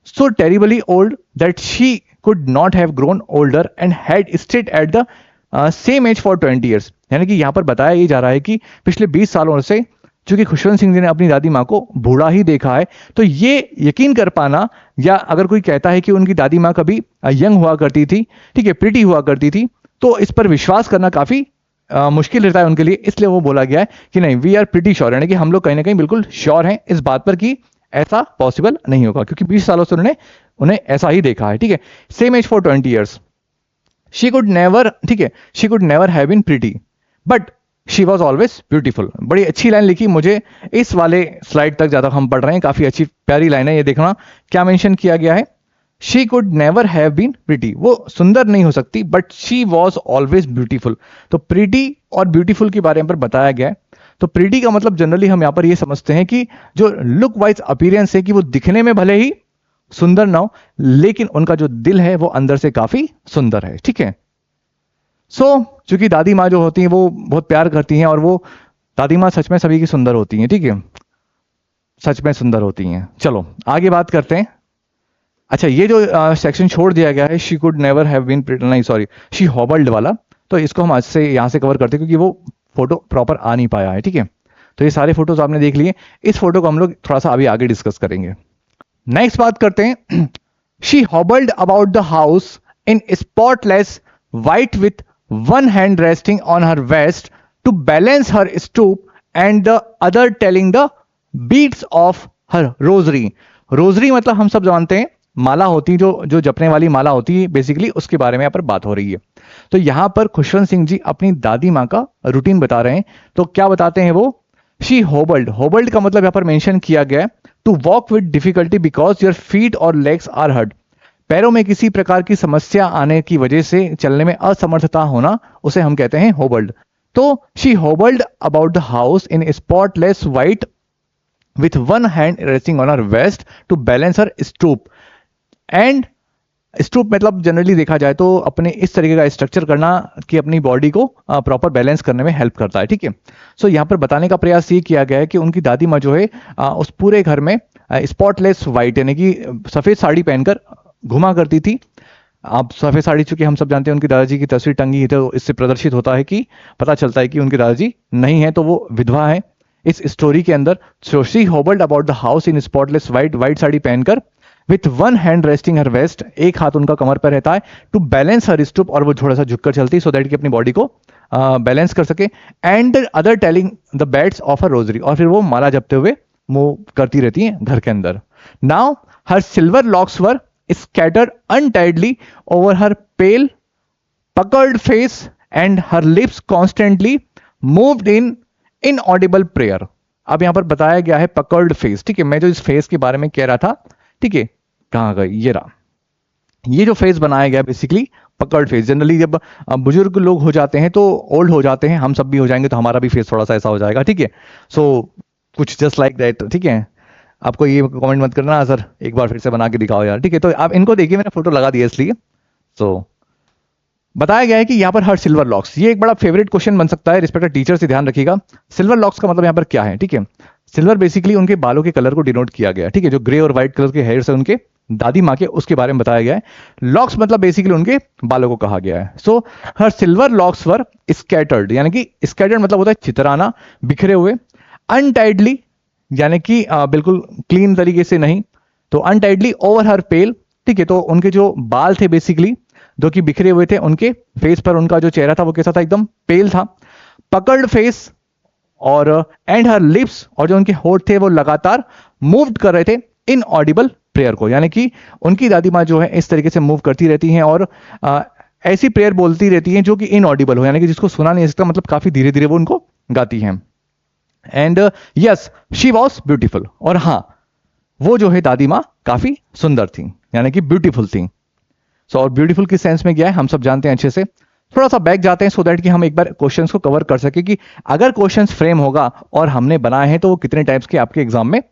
so terribly old that she could not have grown older and had stayed at the same age for 20 years. यानी कि यहां पर बताया ये जा रहा है कि पिछले 20 सालों से चूंकि खुशवंत सिंह जी ने अपनी दादी माँ को बूढ़ा ही देखा है, तो ये यकीन कर पाना, या अगर कोई कहता है कि उनकी दादी माँ कभी यंग हुआ करती थी, ठीक है, प्रिटी हुआ करती थी, तो इस पर विश्वास करना काफी मुश्किल रहता है उनके लिए। इसलिए वो बोला गया है कि नहीं, वी आर प्रिटी श्योर, यानी कि हम लोग कहीं ना कहीं बिल्कुल श्योर हैं इस बात पर कि ऐसा पॉसिबल नहीं होगा, क्योंकि 20 सालों से उन्हें ऐसा ही देखा है, ठीक है। Same age for 20 years, she could never, ठीक है, she could never have been pretty but she was always beautiful. बड़ी अच्छी लाइन लिखी, मुझे इस वाले स्लाइड तक ज्यादा हम पढ़ रहे हैं, काफी अच्छी प्यारी लाइन है। ये देखना क्या मेंशन किया गया है, she could never have been pretty, वो सुंदर नहीं हो सकती, but she was always beautiful. तो प्रिटी और ब्यूटीफुल के बारे में बताया गया है। तो प्रिटी का मतलब जनरली हम यहां पर ये समझते हैं कि जो लुक वाइज अपीयरेंस है, कि वो दिखने में भले ही सुंदर ना हो, लेकिन उनका जो दिल है वो अंदर से काफी सुंदर है, ठीक है। सो चूंकि दादी माँ जो होती हैं वो बहुत प्यार करती हैं, और वो दादी माँ सच में सभी की सुंदर होती हैं, ठीक है, सच में सुंदर होती हैं। चलो आगे बात करते हैं। अच्छा, ये जो सेक्शन छोड़ दिया गया है, she could never have been pretty, नहीं सॉरी, शी हॉबल्ड वाला, तो इसको हम आज से यहां से कवर करते हैं, क्योंकि वो फोटो प्रॉपर आ नहीं पाया है, ठीक है। तो ये सारे फोटोज आपने देख लिए। इस फोटो को हम लोग थोड़ा सा अभी आगे डिस्कस करेंगे। नेक्स्ट बात करते हैं। She hobbled about the house in spotless white with one hand resting on her vest to balance her stoop and the other telling the beats of her rosary। Rosary मतलब हम सब जानते हैं माला होती, जो जो जपने वाली माला होती है बेसिकली, उसके बारे में यहाँ पर बात हो रही है। तो यहां पर खुशवंत सिंह जी अपनी दादी माँ का रूटीन बता रहे हैं। तो क्या बताते हैं वो? शी होबल्ड, होबल्ड का मतलब यहां पर मेंशन किया गया है to walk with difficulty because your feet और लेग्स आर हर्ट। पैरों में किसी प्रकार की समस्या आने की वजह से चलने में असमर्थता होना, उसे हम कहते हैं होबल्ड। तो she hobbled about the house in spotless white with one hand resting on her waist to balance her stoop. And stoop मतलब जनरली देखा जाए तो अपने इस तरीके का स्ट्रक्चर करना कि अपनी बॉडी को प्रॉपर बैलेंस करने में हेल्प करता है, ठीक है। सो यहाँ पर बताने का प्रयास ये किया गया है कि उनकी दादी माँ जो है उस पूरे घर में स्पॉटलेस वाइट यानी कि सफेद साड़ी पहनकर घुमा करती थी। आप सफेद साड़ी, चूंकि हम सब जानते हैं उनकी दादाजी की तस्वीर टंगी है, तो इससे प्रदर्शित होता है कि पता चलता है कि उनके दादाजी नहीं है, तो वो विधवा है इस स्टोरी के अंदर। So she hobbled about the house in spotless white sari पहनकर with one hand resting her waist, एक हाथ उनका कमर पर रहता है, टू बैलेंस हर स्टूप, और वो थोड़ा सा झुककर चलती सो दैट कि अपनी बॉडी को बैलेंस कर सके। And other telling the beds of her rosary, और फिर वो माला जपते हुए मूव करती रहती है घर के अंदर। Now her silver locks were scattered untidily over her pale, puckered face, and her lips constantly moved in inaudible prayer। अब यहां पर बताया गया है puckered face, ठीक है। मैं जो इस फेस के बारे में कह रहा था, ठीक है, कहां गई, ये रहा। ये जो फेस बनाया गया बेसिकली पकड़ फेस। जनरली जब बुजुर्ग लोग हो जाते हैं तो ओल्ड हो जाते हैं, हम सब भी हो जाएंगे तो हमारा भी फेस थोड़ा सा ऐसा हो जाएगा, ठीक है। सो कुछ जस्ट लाइक दैट, ठीक है। आपको ये कमेंट मत करना सर, एक बार फिर से बना के दिखाओ यार, ठीक है। तो आप इनको देखिए, मैंने फोटो लगा दिया इसलिए। तो बताया गया है कि यहाँ पर हर सिल्वर लॉक्स, ये एक बड़ा फेवरेट क्वेश्चन बन सकता है रिस्पेक्टेड टीचर से, ध्यान रखिएगा। सिल्वर लॉक्स का मतलब यहाँ पर क्या है, ठीक है। सिल्वर बेसिकली उनके बालों के कलर को डिनोट किया गया है, ठीक है। जो ग्रे और व्हाइट कलर के हेयर्स है उनके दादी माँ के, उसके बारे में बताया गया है। लॉक्स मतलब बेसिकली उनके बालों को कहा गया है। सो हर सिल्वर लॉक्स वर स्कैटर्ड, यानी कि स्कैटर्ड मतलब होता है चितराना, बिखरे हुए। अनटाइडली यानी कि बिल्कुल क्लीन तरीके से नहीं, तो अनटाइडली ओवर हर पेल, ठीक है। तो उनके जो बाल थे बेसिकली जो कि बिखरे हुए थे, उनके फेस पर उनका जो चेहरा था वो कैसा था, एकदम पेल था। पकड़ फेस और एंड हर लिप्स, और जो उनके होठ थे वो लगातार मूव कर रहे थे इन ऑडिबल प्रेयर को, यानी कि उनकी दादी माँ जो है इस तरीके से मूव करती रहती हैं और ऐसी प्रेयर बोलती रहती हैं जो कि इनऑडिबल हो, यानी कि जिसको सुना नहीं सकता, मतलब काफी धीरे धीरे वो उनको गाती हैं। And yes she was beautiful, और हाँ वो जो है दादी माँ काफी सुंदर थी, यानी कि ब्यूटीफुल थी। सो और ब्यूटीफुल किस सेंस में गया है हम सब जानते हैं अच्छे से। थोड़ा सा बैक जाते हैं सो दैट कि हम एक बार क्वेश्चंस को कवर कर सके कि अगर क्वेश्चंस फ्रेम होगा और हमने बनाए हैं तो वो कितने टाइप्स के आपके एग्जाम में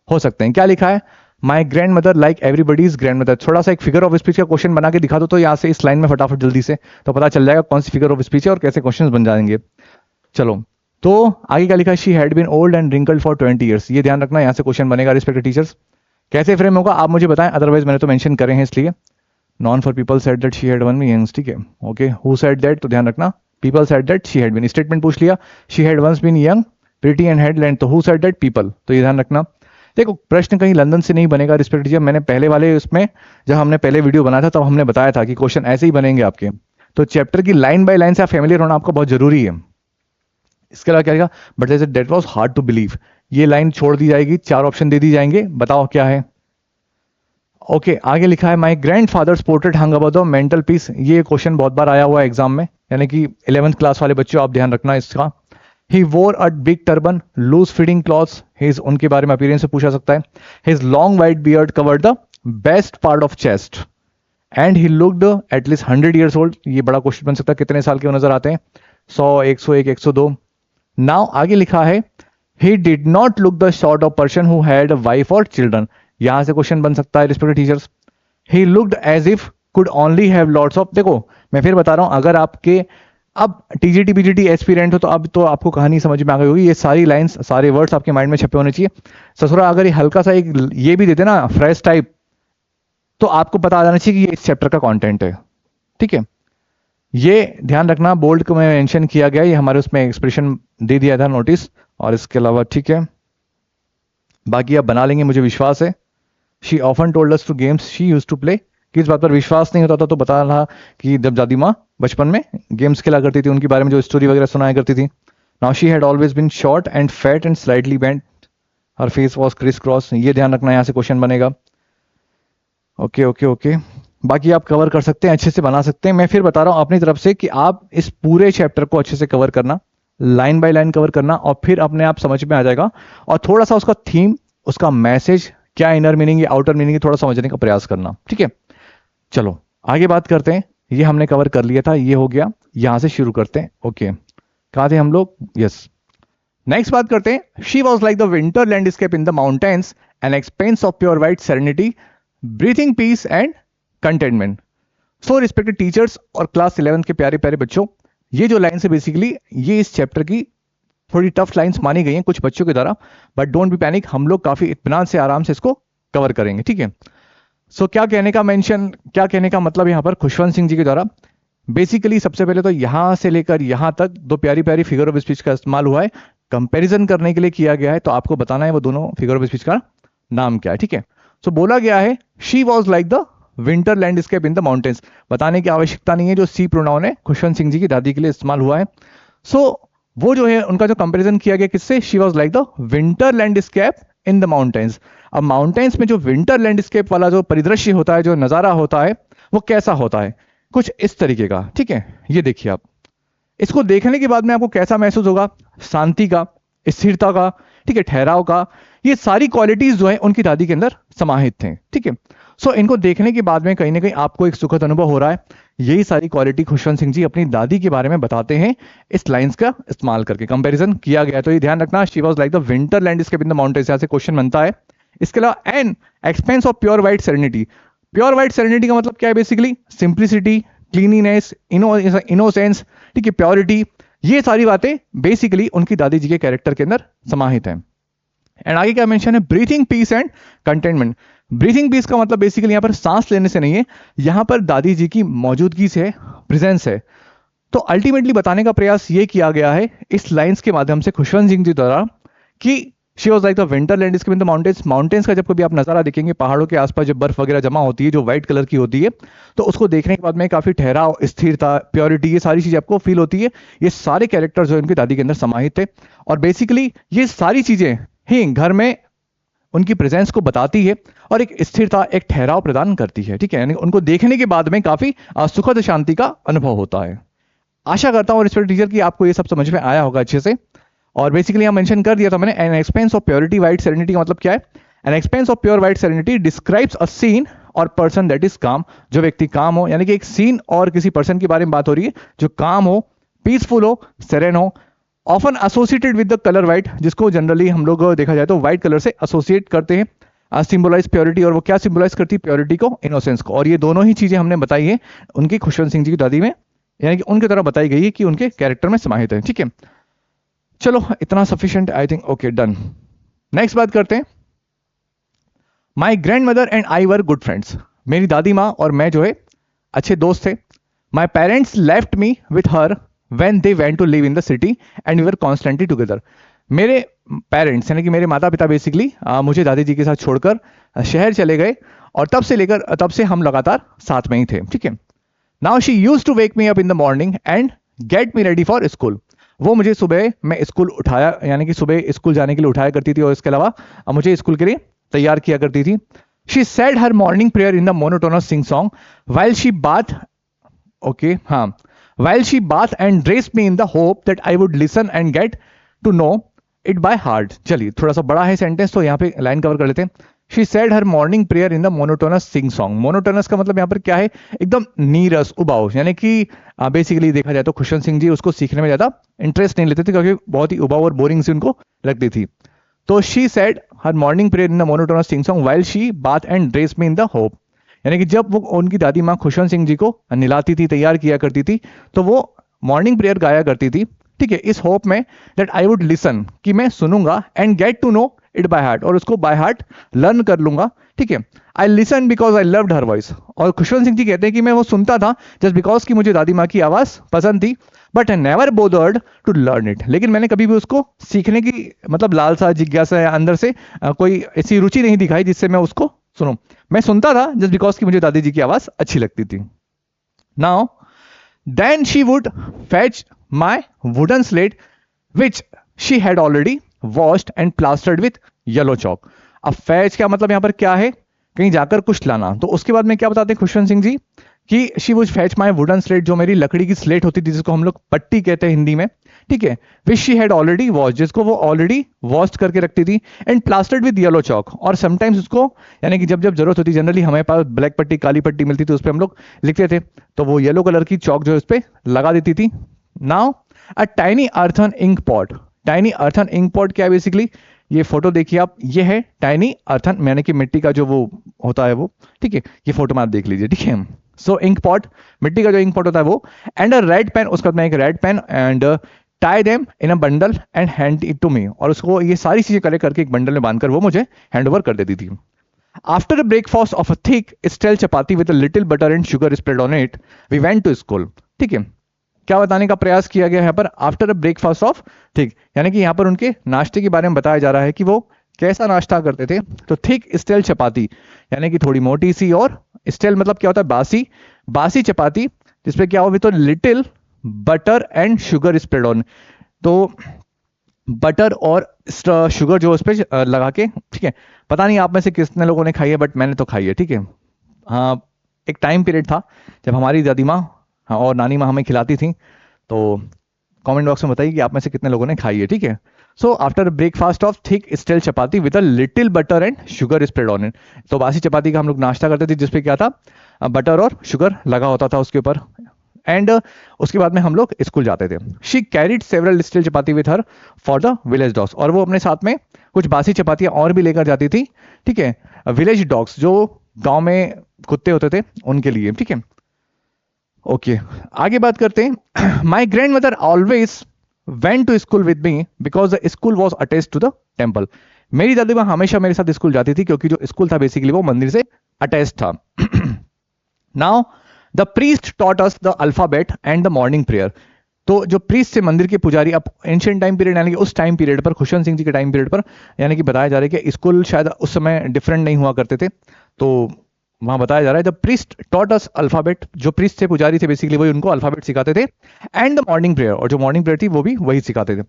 हो सकते हैं। क्या लिखा है, my grand mother like everybody's grand mother. थोड़ा सा एक फिगर ऑफ स्पीच का क्वेश्चन बना के दिखा दो तो यहाँ से इस लाइन में फटाफट जल्दी से, तो पता चल जाएगा कौन सी फिगर ऑफ स्पीच है और कैसे क्वेश्चन बन जाएंगे। चलो, तो आगे क्या लिखा है, she had been old and wrinkled for 20 years. ये ध्यान रखना, यहां से क्वेश्चन बनेगा रिस्पेक्टेड टीचर्स। कैसे फ्रेम होगा आप मुझे बताएं, अदरवाइज मैंने तो मेंशन करे हैं इसलिए। Known for people said that she had one youngs, ठीक है, ओके। हु सेड दैट, तो ध्यान रखना people said that she had been, statement पूछ लिया। She had once been young pretty and had land, तो हु सेड दैट, पीपल। तो ये ध्यान रखना। देखो प्रश्न कहीं लंदन से नहीं बनेगा रिस्पेक्टेड टीचर। मैंने पहले वाले उसमें जब हमने पहले वीडियो बनाया था तब हमने बताया था कि क्वेश्चन ऐसे ही बनेंगे आपके। तो चैप्टर की लाइन बाय लाइन से आप फैमिलियर होना आपको बहुत जरूरी है। इसके अलावा क्या लिखा, but that was hard to believe. ये लाइन छोड़ दी जाएगी, 4 ऑप्शन दे दी जाएंगे, बताओ क्या है। ओके, आगे लिखा है my grand fathers portrait hung above the mantel piece. ये क्वेश्चन बहुत बार आया हुआ है एग्जाम में, यानी कि 11th क्लास वाले बच्चों आप ध्यान रखना इसका। He wore a big turban loose fitting clothes, his उनके बारे में अपीयरेंस से पूछा सकता है। His long white beard covered the best part of chest and he looked at least 100 years old. ये बड़ा क्वेश्चन बन सकता है, कितने साल के नजर आते हैं, 100, 101, 102। नाउ आगे लिखा है he did not look the sort of person who had wife और चिल्ड्रन। यहां से क्वेश्चन बन सकता है respected teachers. He looked as if could only have lots of. देखो मैं फिर बता रहा हूं, अगर आपके अब टीजीटी पीजीटी एस्पिरेंट हो तो अब तो आपको कहानी समझ में आ गई होगी। ये सारी लाइंस, सारे वर्ड्स आपके माइंड में छपे होने चाहिए। ससुरा अगर ये हल्का सा एक ये भी देते ना फ्रेश टाइप, तो आपको पता आ जाना चाहिए कि ये इस चैप्टर का कंटेंट है, ठीक है। ये ध्यान रखना, बोल्ड को मैं मेंशन किया गया, ये हमारे उसमें एक्सप्रेशन दे दिया था नोटिस, और इसके अलावा ठीक है, बाकी आप बना लेंगे मुझे विश्वास है। She often told us to games she used to play. किस बात पर विश्वास नहीं होता था तो बता रहा कि जब दादी माँ बचपन में गेम्स खेला करती थी, उनके बारे में जो स्टोरी वगैरह सुनाया करती थी। Now she had always been short and fat and slightly bent, her face was criss cross. ये ध्यान रखना, यहाँ से क्वेश्चन बनेगा। ओके ओके ओके, बाकी आप कवर कर सकते हैं, अच्छे से बना सकते हैं। मैं फिर बता रहा हूँ अपनी तरफ से कि आप इस पूरे चैप्टर को अच्छे से कवर करना, लाइन बाय लाइन कवर करना, और फिर अपने आप समझ में आ जाएगा। और थोड़ा सा उसका थीम, उसका मैसेज, क्या इनर मीनिंग या आउटर मीनिंग, थोड़ा समझने का प्रयास करना, ठीक है। चलो आगे बात करते हैं। ये हमने कवर कर लिया था, ये हो गया। यहां से शुरू करते हैं। ओके, कहाँ थे हम लोग? यस, नेक्स्ट बात करते हैं। She was like the winter landscape in the mountains, an expanse of pure white serenity, breathing peace and contentment. So respected teachers और क्लास 11 के प्यारे प्यारे बच्चों, ये जो लाइन है बेसिकली ये इस चैप्टर की थोड़ी टफ लाइंस मानी गई हैं कुछ बच्चों के द्वारा, बट डोंट बी पैनिक, हम लोग काफी इत्मीनान से आराम से इसको कवर करेंगे, ठीक है। सो क्या कहने का मेंशन, क्या कहने का मतलब यहाँ पर खुशवंत सिंह जी के द्वारा बेसिकली सबसे पहले तो यहां से लेकर यहां तक दो प्यारी प्यारी फिगर ऑफ स्पीच का इस्तेमाल हुआ है, कंपैरिजन करने के लिए किया गया है। तो आपको बताना है वो दोनों फिगर ऑफ स्पीच का नाम क्या है, ठीक है। सो बोला गया है she was like the winter landscape in the mountains, बताने की आवश्यकता नहीं है, जो सी प्रोनाउन है खुशवंत सिंह जी की दादी के लिए इस्तेमाल हुआ है। सो वो जो है उनका जो कंपैरिजन किया गया किससे, she was like the winter landscape in the mountains. अब माउंटेन्स में जो विंटर लैंडस्केप वाला जो परिदृश्य होता है, जो नजारा होता है, वो कैसा होता है, कुछ इस तरीके का, ठीक है। ये देखिए आप, इसको देखने के बाद में आपको कैसा महसूस होगा, शांति का, स्थिरता का, ठीक है, ठहराव का, ये सारी क्वालिटीज जो है उनकी दादी के अंदर समाहित थे, ठीक है। सो इनको देखने के बाद में कहीं ना कहीं आपको एक सुखद अनुभव हो रहा है। यही सारी क्वालिटी खुशवंत सिंह जी अपनी दादी के बारे में बताते हैं इस लाइंस का इस्तेमाल करके, कंपैरिजन किया गया। तो ये ध्यान रखना, she was like the winter landscape in the mountains, यहाँ से क्वेश्चन बनता है। इसके अलावा N expanse of pure white serenity, pure white serenity का मतलब क्या है, बेसिकली सिंप्लिसिटी, क्लीनिनेस, इनोसेंस, ठीक है, प्योरिटी, ये सारी बातें बेसिकली उनकी दादी जी के कैरेक्टर के अंदर समाहित हैं। एंड आगे क्या मेंशन है, breathing peace and contentment. Breathing peace का मतलब बेसिकली यहां पर सांस लेने से नहीं है, यहां पर दादी जी की मौजूदगी से, प्रेजेंस है। तो अल्टीमेटली बताने का प्रयास ये किया गया है इस लाइंस के माध्यम से खुशवंत सिंह जी द्वारा कि she was like the winter landscape in the mountains. Mountains का जब कभी आप नजारा देखेंगे, पहाड़ों के आसपास जब बर्फ वगैरह जमा होती है जो व्हाइट कलर की होती है, तो उसको देखने के बाद में काफी ठहराव, स्थिरता, प्योरिटी, ये सारी चीजें आपको फील होती है। ये सारे कैरेक्टर जो उनकी दादी के अंदर समाहित थे, और बेसिकली ये सारी चीजें ही घर में उनकी प्रेजेंस को बताती है और एक स्थिरता, एक ठहराव प्रदान करती है, ठीक है। यानी उनको देखने के बाद में काफी सुखद शांति का अनुभव होता है। आशा करता हूं रिस्पेक्टेड टीचर कि आपको ये सब समझ में आया होगा अच्छे से। और बेसिकली यहां मेंशन कर दिया था मैंने, an expanse of purity white serenity का मतलब क्या है, an expanse of pure white serenity describes a scene or person that is calm, जो व्यक्ति काम हो, यानी कि एक सीन और किसी पर्सन के बारे में बात हो रही है जो काम हो, पीसफुल हो, सेरेन हो, often associated with the colour white, जिसको जनरली हम लोग देखा जाए तो व्हाइट कलर से एसोसिएट करते हैं, सिंबलाइज प्योरिटी, और वो क्या सिंबलाइज करती है, प्योरिटी को, इनोसेंस को। और ये दोनों ही चीजें हमने बताई है उनकी खुशवंत सिंह जी की दादी में, यानी कि उनके तरह बताई गई है कि उनके कैरेक्टर में समाहित है, ठीक है। चलो इतना sufficient I think, okay done. Next बात करते हैं। My grand mother and I were good friends, मेरी दादी माँ और मैं जो है अच्छे दोस्त थे। My parents left me with her when they went to live in the city and we were constantly together। मेरे पेरेंट्स यानी कि मेरे माता पिता बेसिकली मुझे दादी जी के साथ छोड़कर शहर चले गए, और तब से हम लगातार साथ में ही थे, ठीक है। Now she use to wake me up in the morning and get me ready for school. वो मुझे सुबह में स्कूल उठाया, यानी कि सुबह स्कूल जाने के लिए उठाया करती थी, और इसके अलावा मुझे स्कूल के लिए तैयार किया करती थी। She said her morning prayer in the monotonous sing song while she bathed, okay, हाँ, while she bathed and dressed me in the hope that I would listen and get to know it by heart। चलिए थोड़ा सा बड़ा है sentence, तो यहाँ पे line cover कर लेते हैं। She said her morning prayer in the monotonous sing song। monotonous का मतलब यहाँ पर क्या है, एकदम नीरस, उबाऊ, यानी कि बेसिकली देखा जाए तो खुशवंत सिंह जी उसको सीखने में ज्यादा इंटरेस्ट नहीं लेते थे, क्योंकि बहुत ही उबाऊ और बोरिंग सी उनको लगती थी। तो she said her morning prayer in the monotonous sing song while she bathed and dressed me in the hope। यानी कि जब वो उनकी दादी माँ खुशवंत सिंह जी को नहलाती थी, तैयार किया करती थी, तो वो मॉर्निंग प्रेयर गाया करती थी, ठीक है, इस होप में दैट आई वुड लिसन, कि मैं सुनूंगा, and get to know it by heart, और उसको बाय हार्ट लर्न कर लूंगा, ठीक है। I listen because I loved her voice, और खुशवंत सिंह जी कहते हैं कि मैं वो सुनता था जस्ट बिकॉज कि मुझे दादी माँ की आवाज पसंद थी, but I never bothered to learn it, लेकिन मैंने कभी भी उसको सीखने की मतलब लालसा जिज्ञासा या अंदर से कोई ऐसी रुचि नहीं दिखाई जिससे मैं उसको सुनूं। मैं सुनता था जस्ट बिकॉज कि मुझे दादी जी की आवाज अच्छी लगती थी। Now then she would fetch my wooden slate which she had already washed and plastered with yellow chalk। अब fetch क्या मतलब यहां पर क्या है, कहीं जाकर कुछ लाना। तो उसके बाद में क्या बताते हैं खुशवंत सिंह जी कि she would fetch my wooden slate, जो मेरी लकड़ी की स्लेट होती थी जिसको हम लोग पट्टी कहते हैं हिंदी में, ठीक है, which she had already wash, जिसको वो ऑलरेडी वॉश करके रखती थी, एंड प्लास्टर्ड विद येलो चौक, और समटाइम्स उसको यानी कि जब जब जरूरत होती, जनरली हमारे पास ब्लैक पट्टी काली पट्टी मिलती थी उस पर हम लोग लिखते थे, तो वो येलो कलर की चौक जो है उस पर लगा देती थी। Now a tiny earthen ink pot, tiny earthen ink pot क्या है बेसिकली, ये फोटो देखिए आप, ये है टाइनी अर्थन यानी कि मिट्टी का जो वो होता है वो, ठीक है, ये फोटो में आप देख लीजिए, ठीक है। सो इंक पॉट, मिट्टी का जो इंक पॉट होता है वो, एंड अ रेड पेन, उसका मैं एक red pen, and tie them in a bundle and hand it to me, और उसको ये सारी चीजें कलेक्ट करके एक बंडल में बांधकर वो मुझे हैंड ओवर कर देती थी। After a breakfast of a thick stale chapati with a little butter and sugar spread on it we went to school, ठीक है। क्या बताने का प्रयास किया गया यहाँ पर, after a breakfast of thick, यानी कि यहाँ पर उनके नाश्ते के बारे में बताया जा रहा है कि वो कैसा नाश्ता करते थे। तो थिक स्टेल चपाती यानी कि थोड़ी मोटी सी, और स्टेल मतलब क्या होता है, बासी, बासी चपाती जिसपे क्या हो, तो little butter and sugar spread on, तो बटर और शुगर जो उस पर लगा के, ठीक है। पता नहीं आप में से कितने लोगों ने खाई है, बट मैंने तो खाई है, ठीक है। हाँ, एक टाइम पीरियड था जब हमारी दादी माँ और नानी माँ हमें खिलाती थी, तो कमेंट बॉक्स में बताइए कि आप में से कितने लोगों ने खाई है, ठीक है। So after breakfast of thick stale chapati with a little butter and sugar spread on it, तो बासी चपाती का हम लोग नाश्ता करते थे जिसपे क्या था, बटर और शुगर लगा होता था उसके ऊपर, एंड उसके बाद में हम लोग स्कूल जाते थे। She carried several steel chapati with her for the village dogs, और वो अपने साथ में कुछ बासी चपातियां और भी लेकर जाती थी, ठीक है, विलेज डॉग्स जो गांव में कुत्ते होते थे उनके लिए, ठीक है। ओके, आगे बात करते हैं। My grand mother always went to school with me because the school was attached to the temple. मेरी दादी माँ हमेशा मेरे साथ स्कूल जाती थी क्योंकि जो स्कूल था बेसिकली वो मंदिर से अटैच था। Now the priest taught us the alphabet and the morning prayer, तो जो प्रीस्ट से मंदिर के पुजारी, अब एंशियंट टाइम पीरियड यानी कि उस टाइम पीरियड पर, खुशवंत सिंह जी के टाइम पीरियड पर, यानी कि बताया जा रहा है कि स्कूल शायद उस समय डिफरेंट नहीं हुआ करते थे, तो वहां बताया जा रहा है the priest taught us alphabet, जो प्रीस्ट से पुजारी थे बेसिकली वही उनको अल्फाबेट सिखाते थे, एंड द मॉर्निंग प्रेयर, और जो मॉर्निंग प्रेयर थी वो भी वही सिखाते थे।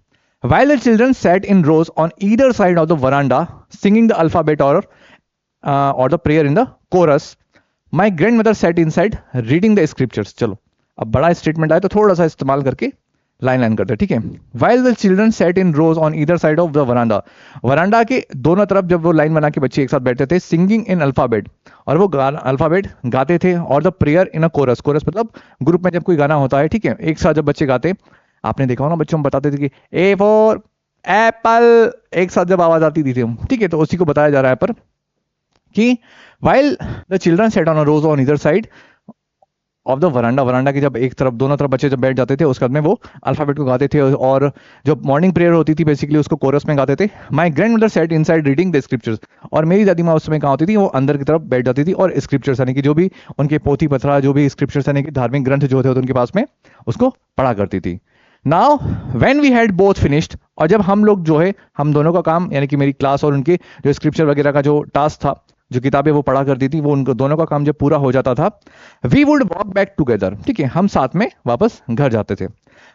While the children sat in rows on either side of the veranda, singing the alphabet or the prayer in the chorus, my grandmother sat inside reading the scriptures। चलो अब बड़ा स्टेटमेंट आया तो थोड़ा सा इस्तेमाल करके लाइन लाइन करते हैं, ठीक है। While the children sat in rows on either side of the veranda, वरांडा के दोनों तरफ जब वो लाइन बना के बच्चे एक साथ बैठते थे, सिंगिंग इन अल्फाबेट, और वो अल्फाबेट गाते थे, और the prayer in a chorus, chorus मतलब ग्रुप में जब कोई गाना होता है, ठीक है, एक साथ जब बच्चे गाते, आपने देखा हो ना बच्चों में बताते थे कि ए फॉर एप्पल, एक साथ जब आवाज आती थी, ठीक है, तो उसी को बताया जा रहा है पर कि while the children sat on a rows on either side of the veranda, veranda की जब एक तरफ दोनों तरफ बच्चे जब बैठ जाते थे उसके बाद में वो अल्फाबेट को गाते थे, और जो मॉर्निंग प्रेयर होती थी बेसिकली उसको कोरस में गाते थे। My grand mother said inside reading the scriptures, और मेरी दादी माँ उस समय कहाँ होती थी, वो अंदर की तरफ बैठ जाती थी और स्क्रिप्चर्स यानी कि जो भी उनके पोथी पथरा, जो भी स्क्रिप्चर्स यानी कि धार्मिक ग्रंथ जो होते उनके पास में, उसको पढ़ा करती थी। Now when we had both finished, और जब हम लोग जो है हम दोनों का काम यानी कि मेरी क्लास और उनके जो स्क्रिप्चर वगैरह का जो टास्क था, जो किताबें वो पढ़ा करती थी, वो उनको दोनों का काम जब पूरा हो जाता था, we would walk back together, ठीक है, हम साथ में वापस घर जाते थे।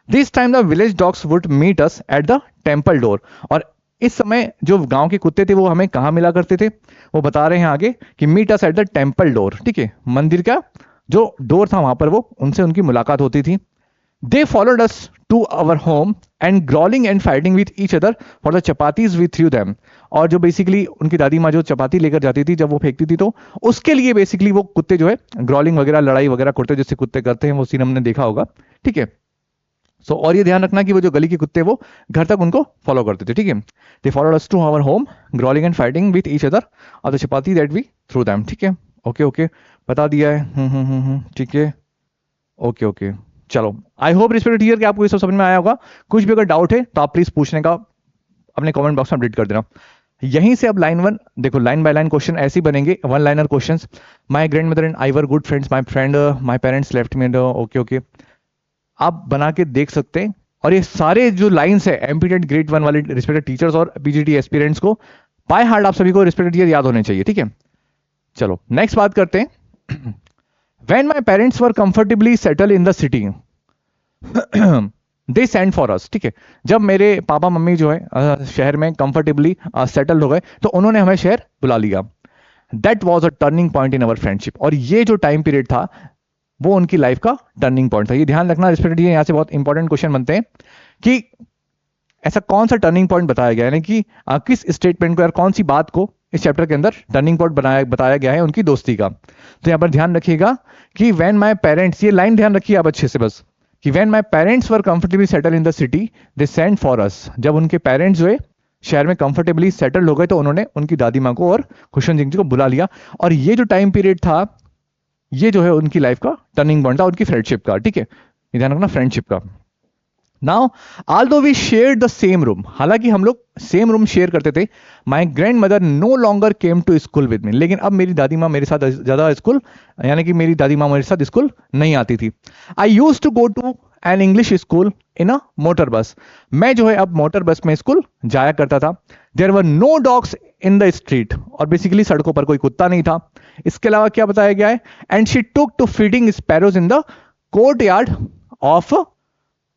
This time the village dogs would meet us at the temple door, और इस समय जो गांव के कुत्ते थे वो हमें कहाँ मिला करते थे, वो बता रहे हैं आगे कि meet us at the temple door, ठीक है, मंदिर का जो डोर था वहां पर वो उनसे उनकी मुलाकात होती थी। They followed us to our home and growling and fighting with each other for the chapatis we threw them, और जो बेसिकली उनकी दादी माँ जो चपाती लेकर जाती थी जब वो फेंकती थी, तो उसके लिए बेसिकली वो कुत्ते जो है ग्रॉलिंग वगैरह, लड़ाई वगैरह करते जैसे कुत्ते करते हैं, वो सीन हमने देखा होगा, ठीक है। सो और ये ध्यान रखना कि वो जो गली के कुत्ते वो घर तक उनको फॉलो करते थे, ठीक है। They followed us to our home growling and fighting with each other और the chapati that we threw them, ठीक है। ओके ओके, बता दिया है, ठीक है, ओके ओके, चलो आई होप रिस्पेक्ट हियर कि आपको ये सब समझ में आया होगा। कुछ भी अगर डाउट है तो आप प्लीज पूछने का अपने कमेंट बॉक्स में अपडेट कर देना। यहीं से अब लाइन वन देखो, लाइन बाय लाइन क्वेश्चन ऐसे ही बनेंगे, one liner questions. My grandmother and I were good friends, my parents left me, okay okay, आप बना के देख सकते हैं। और ये सारे जो लाइंस है एमपीटेड ग्रेड 1 वाले रिस्पेक्टेड टीचर्स और पीजीटी एस्पिरेंट्स को बाय हार्ट आप सभी को रिस्पेक्टेड टीचर याद होने चाहिए, ठीक है। चलो नेक्स्ट बात करते हैं। When my parents were comfortably settle in the city they send for us, ठीक है। जब मेरे पापा मम्मी जो है शहर में कंफर्टेबली सेटल हो गए तो उन्होंने हमें शहर बुला लिया। That was a turning point in our friendship, और ये जो टाइम पीरियड था वो उनकी लाइफ का टर्निंग पॉइंट था। ये ध्यान रखना रिस्पेक्टेड, यहां से बहुत इंपॉर्टेंट क्वेश्चन बनते हैं कि ऐसा कौन सा टर्निंग पॉइंट बताया गया है, यानी कि किस स्टेटमेंट को या कौन सी बात को इस चैप्टर के अंदर टर्निंग पॉइंट बताया गया है उनकी दोस्ती का। तो यहां पर ध्यान रखिएगा कि व्हेन माय पेरेंट्स, ये लाइन ध्यान रखिए आप अच्छे से बस, कि when my parents were comfortably settle in the city they send for us, जब उनके पेरेंट्स जो है शहर में कंफर्टेबली सेटल हो गए तो उन्होंने उनकी दादी माँ को और खुशवंत सिंह जी को बुला लिया। और ये जो टाइम पीरियड था ये जो है उनकी लाइफ का टर्निंग पॉइंट था, उनकी फ्रेंडशिप का, ठीक है, ध्यान रखना फ्रेंडशिप का। Now although we share the same room, हालांकि हम लोग सेम रूम शेयर करते थे, my grand mother no longer came to school with me, लेकिन अब मेरी दादी माँ मेरे साथ ज्यादा स्कूल, यानी कि मेरी दादी माँ मेरे साथ स्कूल नहीं आती थी। I used to go to an English school in a motor bus, मैं जो है अब मोटर बस में स्कूल जाया करता था। There were no dogs in the street, और बेसिकली सड़कों पर कोई कुत्ता नहीं था। इसके अलावा क्या बताया गया है, and she took to feeding sparrows in the courtyard of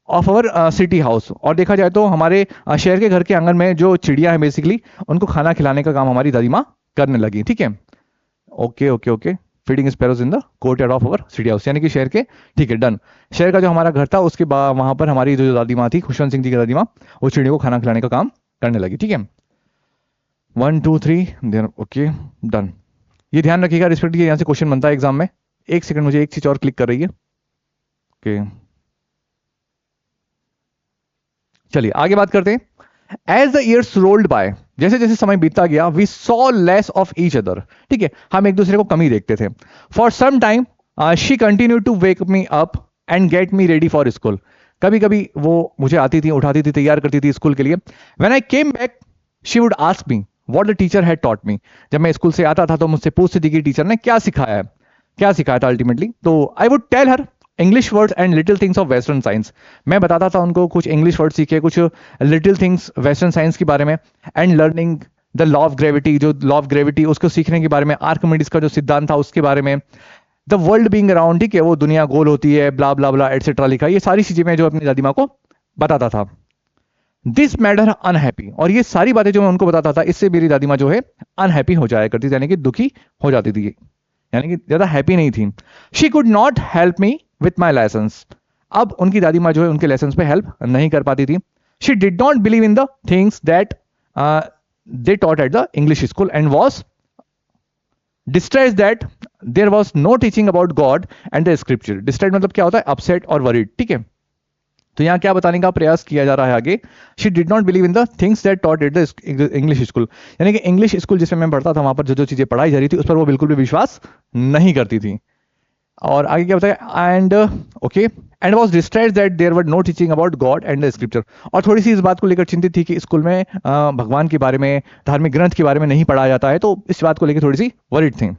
our city house, और देखा जाए तो हमारे शहर के घर के आंगन में जो चिड़िया है बेसिकली उनको खाना खिलाने का काम हमारी दादी माँ करने लगी, ठीक है। Okay okay okay, feeding sparrows in the courtyard of our city house, यानी कि शहर के, ठीक है डन, शहर का जो हमारा घर था उसके बाद वहां पर हमारी जो दादी माँ थी खुशवंत सिंह जी की दादी माँ, वो चिड़ियों को खाना खिलाने का काम करने लगी, ठीक है। 1 2 3 देन ओके डन। ये ध्यान रखिएगा रिस्पेक्ट, यहां से क्वेश्चन बनता है एग्जाम में। एक सेकंड, मुझे एक चीज और क्लिक कर रही है, ओके चलिए आगे बात करते हैं। As the years rolled by, जैसे जैसे समय बीतता गया, we saw less of each other, ठीक है, हम एक दूसरे को कम ही देखते थे। For some time she continue to wake me up and get me ready for school, कभी कभी वो मुझे आती थी, उठाती थी, तैयार करती थी स्कूल के लिए। When I came back she would ask me what the teacher had taught me, जब मैं स्कूल से आता था तो मुझसे पूछती थी कि टीचर ने क्या सिखाया है, क्या सिखाया था अल्टीमेटली। तो I would tell her English words and little things of western science, मैं बताता था उनको कुछ इंग्लिश वर्ड सीखे, कुछ लिटिल थिंग्स वेस्टर्न साइंस के बारे में, and learning the law of gravity, जो लॉ ऑफ ग्रेविटी उसको सीखने के बारे में, आर्किमिडीज का जो सिद्धांत था उसके बारे में, द वर्ल्ड बीइंग अराउंड, ठीक है, वो दुनिया गोल होती है, ब्ला ब्ला ब्ला एटसेट्रा लिखा, ये सारी चीजें मैं जो अपनी दादी माँ को बताता था। दिस मेड हर अनहैप्पी, और ये सारी बातें जो मैं उनको बताता था इससे मेरी दादी माँ जो है अनहैप्पी हो जाया करती थी, यानी कि दुखी हो जाती थी, यानी कि ज्यादा हैप्पी नहीं थी। She could not help me with my lessons, अब उनकी दादी माँ जो है उनके लेसन्स पे हेल्प नहीं कर पाती थी। She did not believe in the things that they taught at the English school and was distressed that there was no teaching about God and the scripture. Distressed मतलब क्या होता है, अपसेट और वरीड, ठीक है। तो यहां क्या बताने का प्रयास किया जा रहा है आगे, she did not believe in the things that taught at the English school, यानी कि इंग्लिश स्कूल जिसमें मैं पढ़ता था वहां पर जो जो चीजें पढ़ाई जा रही थी उस पर वो बिल्कुल भी विश्वास नहीं करती थी। और आगे क्या बताया, and okay and was distressed that there were no teaching about God and the scripture, और थोड़ी सी इस बात को लेकर चिंतित थी कि स्कूल में भगवान के बारे में, धार्मिक ग्रंथ के बारे में नहीं पढ़ाया जाता है, तो इस बात को लेकर थोड़ी सी वरीड थी।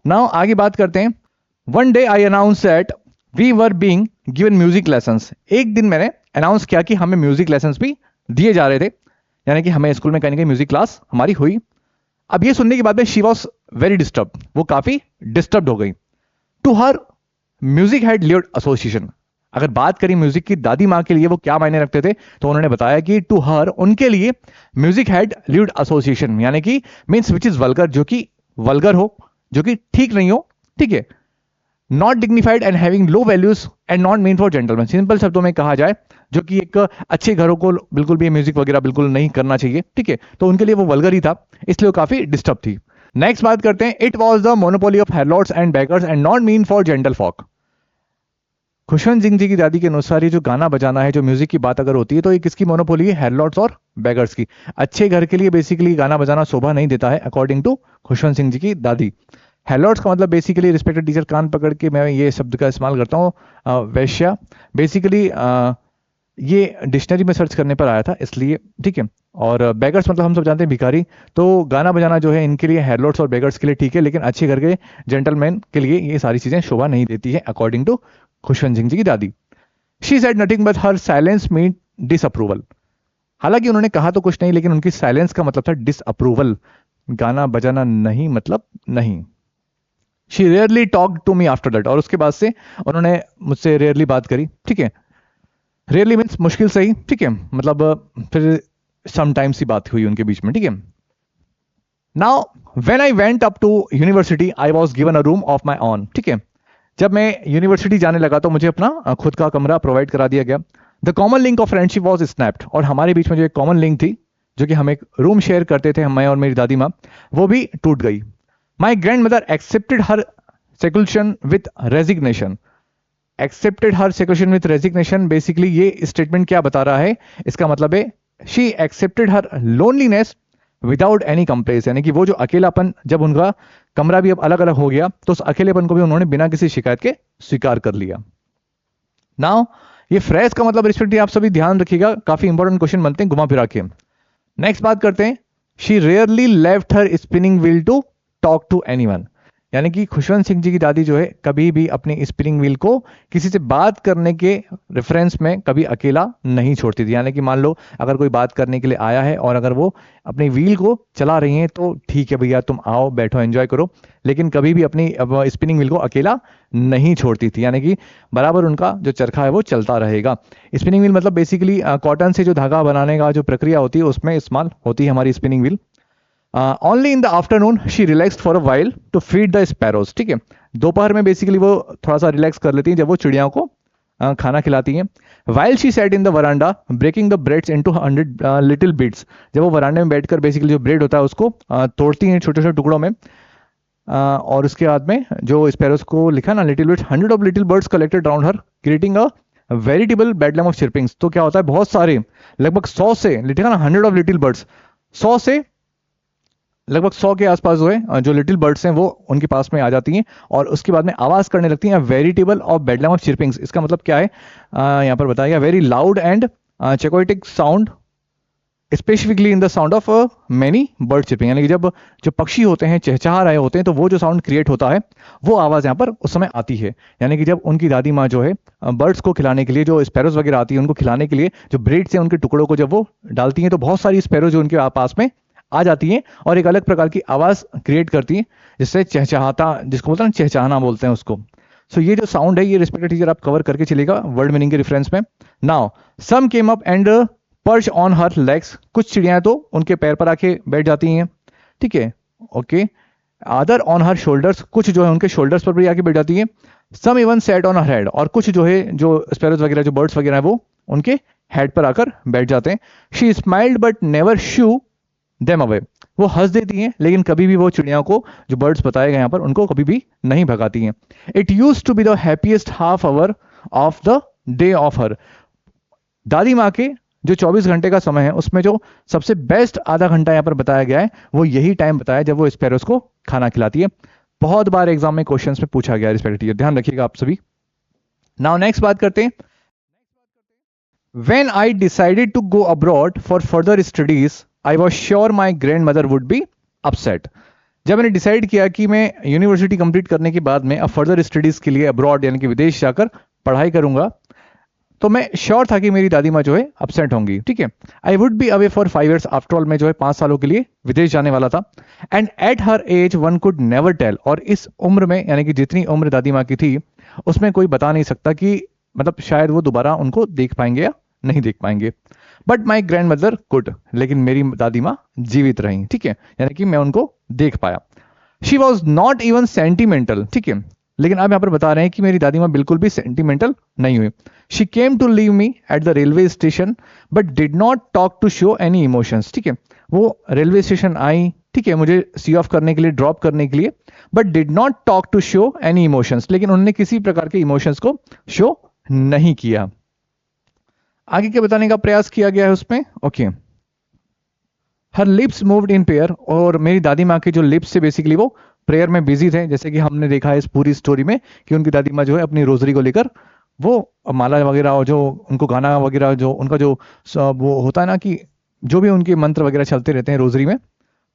नाउ आगे बात करते हैं। One day I announce that we were being given music lessons, एक दिन मैंने अनाउंस किया कि हमें म्यूजिक लेसन्स भी दिए जा रहे थे, यानी कि हमें स्कूल में कहीं ना कहीं म्यूजिक क्लास हमारी हुई। अब ये सुनने के बाद में शी वॉज वेरी डिस्टर्ब, वो काफी डिस्टर्ब हो गई। To her music had lived association, अगर बात करें म्यूजिक की दादी माँ के लिए वो क्या मायने रखते थे, तो उन्होंने बताया कि टू हर, उनके लिए म्यूजिक हैड लिव्ड एसोसिएशन, यानी कि मीन्स विच इज वल्गर, जो कि वल्गर हो, जो कि ठीक नहीं हो, ठीक है, not dignified and having low values and not meant for gentleman, simple शब्दों में कहा जाए जो कि एक अच्छे घरों को बिल्कुल भी म्यूजिक वगैरह बिल्कुल नहीं करना चाहिए, ठीक है, तो उनके लिए वो वल्गर ही था, इसलिए वो काफी डिस्टर्ब थी। नेक्स्ट बात करते हैं, it was the monopoly of harlots and beggars and not meant for gentle folk. Khushwant Singh ji की दादी के अनुसार ये जो गाना बजाना है, जो म्यूजिक की बात अगर होती है, तो ये किसकी मोनोपोली है, हेरलॉर्ड्स और बेगर्स की। अच्छे घर के लिए बेसिकली गाना बजाना शोभा नहीं देता है अकॉर्डिंग टू खुशवंत सिंह जी की दादी। हेरलॉर्ड्स का मतलब बेसिकली, रिस्पेक्टेड टीचर कान पकड़ के मैं ये शब्द का इस्तेमाल करता हूँ, वैश्या, बेसिकली ये डिक्शनरी में सर्च करने पर आया था इसलिए, ठीक है। और बेगर्स मतलब हम सब जानते हैं भिखारी। तो गाना बजाना जो है इनके लिए, हेडलॉर्ड्स और बेगर्स के लिए ठीक है, लेकिन अच्छे घर के जेंटलमैन के लिए ये सारी चीजें शोभा नहीं देती है, अकॉर्डिंग टू खुशवंत सिंह जी की दादी। She said nothing but her silence mean disapproval. हालांकि उन्होंने कहा तो कुछ नहीं, लेकिन उनकी साइलेंस का मतलब था डिसअप्रूवल, गाना बजाना नहीं मतलब नहीं। She rarely talk to me after that, और उसके बाद से उन्होंने मुझसे रेयरली बात करी, ठीक है। रेयरली मीन्स मुश्किल से ही, ठीक है, मतलब फिर समटाइम्स ही बात हुई उनके बीच में, ठीक है। Now when I went up to university I was given a room of my own, ठीक है। जब मैं यूनिवर्सिटी जाने लगा तो मुझे अपना खुद का कमरा प्रोवाइड करा दिया गया। The common link of friendship was snapped, और हमारे बीच में जो एक कॉमन लिंक थी, जो कि हम एक रूम शेयर करते थे, मैं और मेरी दादी माँ, वो भी टूट गई। My grand mother accepted her seclusion with resignation. Accepted her seclusion with resignation, basically ये स्टेटमेंट क्या बता रहा है, इसका मतलब है she accepted her loneliness without any complaints, यानी कि वो जो अकेलापन, जब उनका कमरा भी अब अलग अलग हो गया तो उस अकेलेपन को भी उन्होंने बिना किसी शिकायत के स्वीकार कर लिया। नाउ ये फ्रेज का मतलब रिस्पेक्टिव आप सभी ध्यान रखिएगा, काफी इंपॉर्टेंट क्वेश्चन बनते हैं घुमा फिरा के। नेक्स्ट बात करते हैं, she rarely left her spinning wheel to talk to anyone, यानी कि खुशवंत सिंह जी की दादी जो है कभी भी अपनी स्पिनिंग व्हील को किसी से बात करने के रेफरेंस में कभी अकेला नहीं छोड़ती थी। यानी कि मान लो अगर कोई बात करने के लिए आया है और अगर वो अपनी व्हील को चला रही हैं तो ठीक है भैया, तुम आओ बैठो एंजॉय करो, लेकिन कभी भी अपनी स्पिनिंग व्हील को अकेला नहीं छोड़ती थी। यानी कि बराबर उनका जो चरखा है वो चलता रहेगा। स्पिनिंग व्हील मतलब बेसिकली कॉटन से जो धागा बनाने का जो प्रक्रिया होती है उसमें इस्तेमाल होती है हमारी spinning wheel. Only in the afternoon she relaxed for a while to feed the sparrows, ठीक है। दोपहर में बेसिकली वो थोड़ा सा रिलैक्स कर लेती हैं जब वो चिड़ियाओं को खाना खिलाती हैं। While she set in the verandah breaking the breads into 100 little bits, जब वो वरांडे में बैठकर बेसिकली जो ब्रेड होता है उसको तोड़ती हैं छोटे छोटे टुकड़ों में। और उसके बाद में जो स्पैरोज को लिखा ना little bits, 100 of little birds collected around her creating a veritable bedlam of chirpings. तो क्या होता है, बहुत सारे लगभग 100 से, लिखा ना 100 ऑफ लिटिल बर्ड्स, 100 से लगभग 100 के आसपास जो है जो लिटिल बर्ड्स हैं वो उनके पास में आ जाती हैं और उसके बाद में आवाज करने लगती हैं, veritable of bedlam of chirpings. इसका मतलब क्या है, यहाँ पर बताया गया very loud and chaotic sound specifically in the sound of many bird chirping, यानी कि जब जो पक्षी होते हैं चहचहा रहे होते हैं तो वो जो साउंड क्रिएट होता है वो आवाज यहाँ पर उस समय आती है। यानी कि जब उनकी दादी माँ जो है बर्ड्स को खिलाने के लिए, जो स्पैरोज वगैरह आती है उनको खिलाने के लिए, जो ब्रेड से उनके टुकड़ों को जब वो डालती हैं तो बहुत सारी स्पैरोज जो उनके पास में आ जाती हैं और एक अलग प्रकार की आवाज क्रिएट करती है जिससे चहचहाता, जिसको बोलते हैं चहचहाना बोलते हैं उसको। सो ये जो साउंड है ये रिस्पेक्टेड टीचर आप कवर करके चलेगा वर्ड मीनिंग के रेफरेंस में। Now some came up and perch on her legs, कुछ चिड़ियां तो उनके पैर पर आके बैठ जाती हैं, ठीक है, okay. Other on her shoulders, कुछ जो है उनके शोल्डर्स पर भी आके बैठ जाती हैं। Some even sat on her head, और कुछ जो है जो स्पैरोज वगैरह जो बर्ड्स वगैरह है वो उनके हेड पर आकर बैठ जाते हैं। She smiled but never shoe them away, वो हंस देती हैं लेकिन कभी भी वो चिड़ियाओं को, जो बर्ड्स बताए गए यहाँ पर, उनको कभी भी नहीं भगाती हैं। It used to be the happiest half hour of the day of her, दादी माँ के जो 24 घंटे का समय है उसमें जो सबसे बेस्ट आधा घंटा यहाँ पर बताया गया है वो यही टाइम बताया जब वो स्पैरोज को खाना खिलाती है। बहुत बार एग्जाम में क्वेश्चंस में पूछा गया रिस्पेक्टिव, ध्यान रखिएगा आप सभी। नाउ नेक्स्ट बात करते हैं, when I decided to go abroad for further studies I was sure my grand mother would be upset. जब मैंने डिसाइड किया कि मैं यूनिवर्सिटी कंप्लीट करने के बाद में अब फर्दर स्टडीज के लिए अब्रॉड यानी कि विदेश जाकर पढ़ाई करूंगा, तो मैं श्योर था कि मेरी दादी माँ जो है अपसेट होंगी, ठीक है। I would be away for 5 years, after all मैं जो है 5 सालों के लिए विदेश जाने वाला था। And at her age one could never tell, और इस उम्र में यानी कि जितनी उम्र दादी माँ की थी उसमें कोई बता नहीं सकता कि मतलब शायद वो दोबारा उनको देख पाएंगे या नहीं देख पाएंगे। But my grand mother could, लेकिन मेरी दादी माँ जीवित रही, ठीक है, यानी कि मैं उनको देख पाया। She was not even sentimental, ठीक है, लेकिन अब यहाँ पर बता रहे हैं कि मेरी दादी माँ बिल्कुल भी सेंटिमेंटल नहीं हुई। She came to leave me at the railway station but did not talk to show any emotions, ठीक है, वो रेलवे स्टेशन आई, ठीक है, मुझे सी ऑफ करने के लिए, ड्रॉप करने के लिए, but did not talk to show any emotions, लेकिन उन्होंने किसी प्रकार के इमोशंस को शो नहीं किया। आगे क्या बताने का प्रयास किया गया है उसमें, okay. Her lips moved in pair, और मेरी दादी माँ के जो लिप्स से बेसिकली वो प्रेयर में बिजी थे, जैसे कि हमने देखा है इस पूरी स्टोरी में कि उनकी दादी माँ जो है अपनी रोजरी को लेकर वो माला वगैरह और जो उनको गाना वगैरह जो उनका जो वो होता है ना कि जो भी उनके मंत्र वगैरह चलते रहते हैं रोजरी में,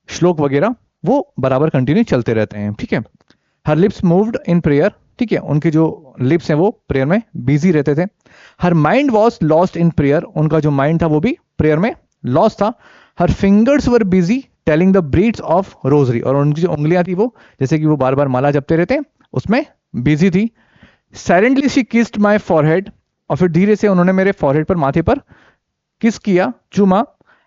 श्लोक वगैरह, वो बराबर कंटिन्यू चलते रहते हैं। ठीक है। हर लिप्स मूव्ड इन प्रेयर, ठीक है, उनके जो लिप्स हैं वो प्रेयर में बिजी रहते थे। Her mind was lost in prayer, उनका जो माइंड था वो भी प्रेयर में लॉस्ट था। हर fingers were busy telling the breeds of rosary, और उनकी जो उंगलियां थी वो जैसे कि वो बार बार माला जपते रहते हैं उसमें बिजी थी। Silently she kissed my forehead, और फिर धीरे से उन्होंने मेरे फॉरहेड पर, माथे पर किस किया, चूमा।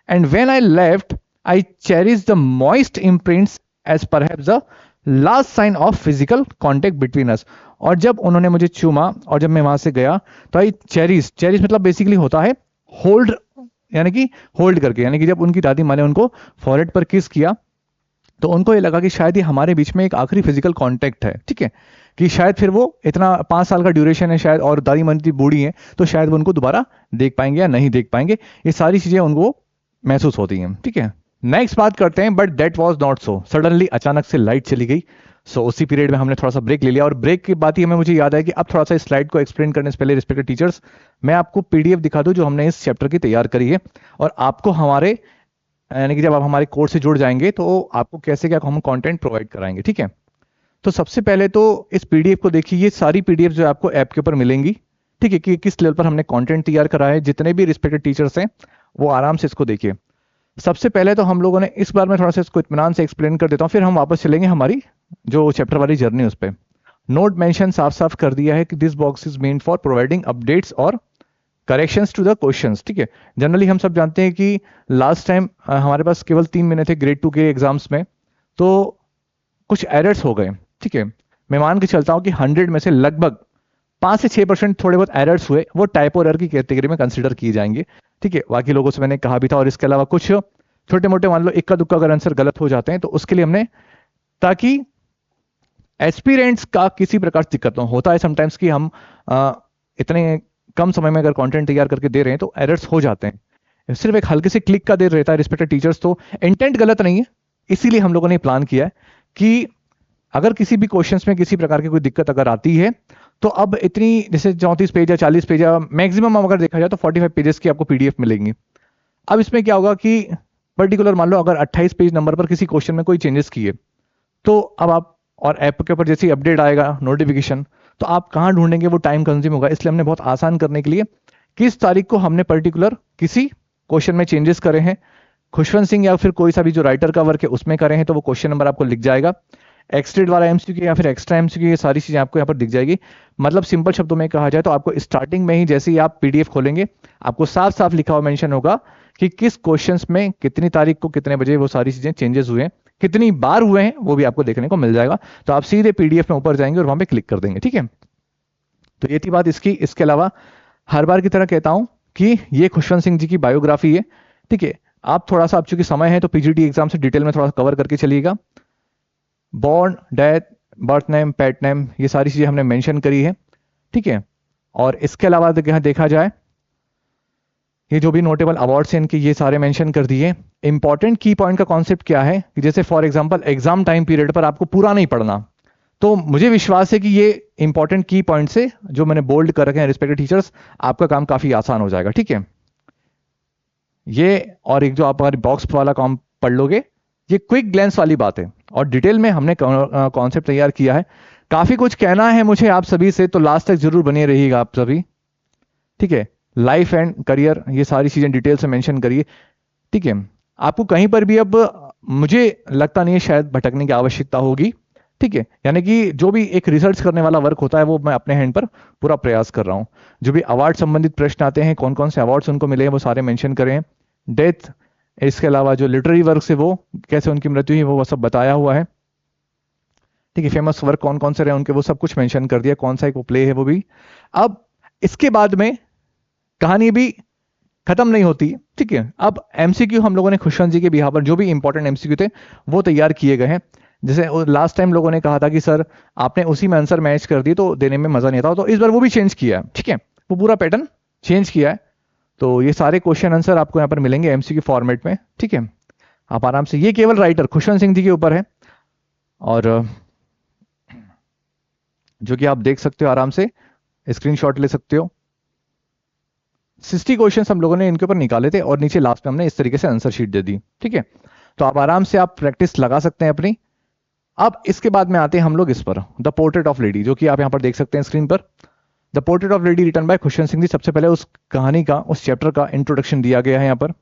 And when I left I cherish the moist imprints as perhaps the last sign of physical contact between us. और जब उन्होंने मुझे चूमा और जब मैं वहां से गया तो आई चेरिश, चेरिश मतलब बेसिकली होता है होल्ड, यानी कि होल्ड करके, यानी कि जब उनकी दादी माँ ने उनको फॉरहेड पर किस किया तो उनको ये लगा कि शायद ये हमारे बीच में एक आखिरी फिजिकल कांटेक्ट है। ठीक है, कि शायद फिर वो इतना 5 साल का ड्यूरेशन है शायद, और दादी मंती बूढ़ी है तो शायद वो उनको दोबारा देख पाएंगे या नहीं देख पाएंगे, ये सारी चीजें उनको महसूस होती हैं। ठीक है, नेक्स्ट बात करते हैं। But that was not so, suddenly अचानक से लाइट चली गई। सो उसी पीरियड में हमने थोड़ा सा ब्रेक ले लिया, और ब्रेक के बाद ही हमें मुझे याद है कि अब थोड़ा सा स्लाइड को एक्सप्लेन करने से पहले रिस्पेक्टेड टीचर्स, मैं आपको पीडीएफ दिखा दूं जो हमने इस चैप्टर की तैयार करी है, और आपको हमारे, यानी कि जब आप हमारे कोर्स से जुड़ जाएंगे तो आपको कैसे क्या हम कंटेंट प्रोवाइड कराएंगे। ठीक है, तो सबसे पहले तो इस पीडीएफ को देखिए, ये सारी पीडीएफ जो आपको ऐप के ऊपर मिलेंगी। ठीक है, कि किस लेवल पर हमने कंटेंट तैयार करा है, जितने भी रिस्पेक्टेड टीचर्स हैं वो आराम से इसको देखिए। सबसे पहले तो हम लोगों ने इस बार में थोड़ा सा इसको इत्मीनान से एक्सप्लेन कर देता हूँ, फिर हम वापस चलेंगे हमारी जो चैप्टर वाली जर्नी उस पर। नोट मेंशन साफ साफ कर दिया है कि this box is main for providing updates और करेक्शंस टू द क्वेश्चंस। ठीक है, जनरली हम सब जानते हैं कि लास्ट टाइम हमारे पास केवल 3 महीने थे ग्रेड 2 के एग्जाम्स में, तो कुछ एरर्स हो गए। ठीक है, मैं मान के चलता हूं कि 100 में से लगभग 5 से 6% थोड़े बहुत एरर्स हुए, वो टाइपो एरर की कैटेगरी में कंसिडर किए जाएंगे। ठीक है, बाकी लोगों से मैंने कहा भी था, और इसके अलावा कुछ छोटे मोटे, मान लो इक्का दुक्का अगर आंसर गलत हो जाते हैं तो उसके लिए हमने, ताकि एस्पिरेंट्स का किसी प्रकार से दिक्कत ना हो। होता है समटाइम्स कि हम इतने कम समय में अगर कंटेंट तैयार करके दे रहे हैं तो एरर्स हो जाते हैं, सिर्फ एक हल्के से क्लिक का देर रहता है रिस्पेक्टेड टीचर्स, तो इंटेंट गलत नहीं है। इसीलिए हम लोगों ने प्लान किया है कि अगर किसी भी क्वेश्चंस में किसी प्रकार की कोई दिक्कत अगर आती है तो अब इतनी, जैसे 34 पेज या 40 पेज या मैक्सिमम अगर देखा जाए तो 45 पेजेस की आपको पीडीएफ मिलेंगी। अब इसमें क्या होगा कि पर्टिकुलर मान लो अगर 28 पेज नंबर पर किसी क्वेश्चन में कोई चेंजेस किए, तो अब आप, और ऐप के ऊपर जैसे ही अपडेट आएगा नोटिफिकेशन, तो आप कहाँ ढूंढेंगे, वो टाइम कंज्यूम होगा। इसलिए हमने बहुत आसान करने के लिए किस तारीख को हमने पर्टिकुलर किसी क्वेश्चन में चेंजेस करे हैं, खुशवंत सिंह या फिर कोई सा भी जो राइटर का वर्क है उसमें करे हैं, तो वो क्वेश्चन नंबर आपको लिख जाएगा। एक्सटेड वाला एमसीक्यू या फिर एक्स्ट्रा एमसीक्यू, ये सारी चीजें आपको यहाँ पर दिख जाएगी। मतलब सिंपल शब्दों में कहा जाए तो आपको स्टार्टिंग में ही जैसे ही आप पीडीएफ खोलेंगे आपको साफ साफ लिखा हुआ मेंशन होगा कि किस क्वेश्चंस में कितनी तारीख को कितने बजे वो सारी चीजें चेंजेस हुए हैं, कितनी बार हुए हैं, वो भी आपको देखने को मिल जाएगा। तो आप सीधे पीडीएफ में ऊपर जाएंगे और वहां पे क्लिक कर देंगे। ठीक है, तो ये थी बात इसकी। इसके अलावा हर बार की तरह कहता हूं कि ये खुशवंत सिंह जी की बायोग्राफी है। ठीक है, आप थोड़ा सा, आप चूंकि समय है तो पीजीटी एग्जाम से डिटेल में थोड़ा कवर करके चलिएगा। Born, death, birth name, pet name, ये सारी चीजें हमने मेंशन करी है। ठीक है, और इसके अलावा यहाँ देखा जाए, ये जो भी नोटेबल अवार्ड्स हैं इनके ये सारे मेंशन कर दिए। इंपॉर्टेंट की पॉइंट का कॉन्सेप्ट क्या है कि जैसे for example exam time period पर आपको पूरा नहीं पढ़ना, तो मुझे विश्वास है कि ये इंपॉर्टेंट की पॉइंट से जो मैंने बोल्ड कर रखे हैं रिस्पेक्टेड टीचर्स, आपका काम काफी आसान हो जाएगा। ठीक है, ये और एक जो आप हमारी बॉक्स वाला काम पढ़ लोगे, ये क्विक ग्लैंस वाली बात है, और डिटेल में हमने कॉन्सेप्ट तैयार किया है। काफी कुछ कहना है मुझे आप सभी से, तो लास्ट तक जरूर बने रहिएगा आप सभी। ठीक है, लाइफ एंड करियर, ये सारी चीजें डिटेल से मेंशन करिए। ठीक है, आपको कहीं पर भी अब मुझे लगता नहीं है शायद भटकने की आवश्यकता होगी। ठीक है, यानी कि जो भी एक रिसर्च करने वाला वर्क होता है वो मैं अपने हैंड पर पूरा प्रयास कर रहा हूं। जो भी अवार्ड संबंधित प्रश्न आते हैं, कौन कौन से अवार्ड्स उनको मिले हैं वो सारे मेंशन करें। डेथ, इसके अलावा जो लिटरेरी वर्क से वो कैसे उनकी मृत्यु हुई वो सब बताया हुआ है। ठीक है, फेमस वर्क कौन कौन से रहे उनके वो सब कुछ मेंशन कर दिया, कौन सा एक वो प्ले है वो भी। अब इसके बाद में कहानी भी खत्म नहीं होती। ठीक है, अब एमसीक्यू हम लोगों ने खुशवंत जी के बिहार पर जो भी इंपॉर्टेंट एमसीक्यू थे वो तैयार किए गए हैं। जैसे लास्ट टाइम लोगों ने कहा था कि सर आपने उसी में आंसर मैच कर दिए तो देने में मजा नहीं आता, तो इस बार वो भी चेंज किया है। ठीक है, वो पूरा पैटर्न चेंज किया है, तो ये सारे क्वेश्चन आंसर आपको यहाँ पर मिलेंगे एमसीक्यू फॉर्मेट में। ठीक है, आप आराम से, ये केवल राइटर खुशवंत सिंह जी के ऊपर है, और जो कि आप देख सकते हो, आराम से स्क्रीनशॉट ले सकते हो। 60 क्वेश्चन हम लोगों ने इनके ऊपर निकाले थे और नीचे लास्ट में हमने इस तरीके से आंसर शीट दे दी। ठीक है, तो आप आराम से आप प्रैक्टिस लगा सकते हैं अपनी। अब इसके बाद में आते हैं हम लोग इस पर, द पोर्ट्रेट ऑफ लेडी, जो कि आप यहाँ पर देख सकते हैं स्क्रीन पर। The portrait of lady written by Khushwant Singh ji. सबसे पहले उस कहानी का, उस चैप्टर का इंट्रोडक्शन दिया गया है यहाँ पर।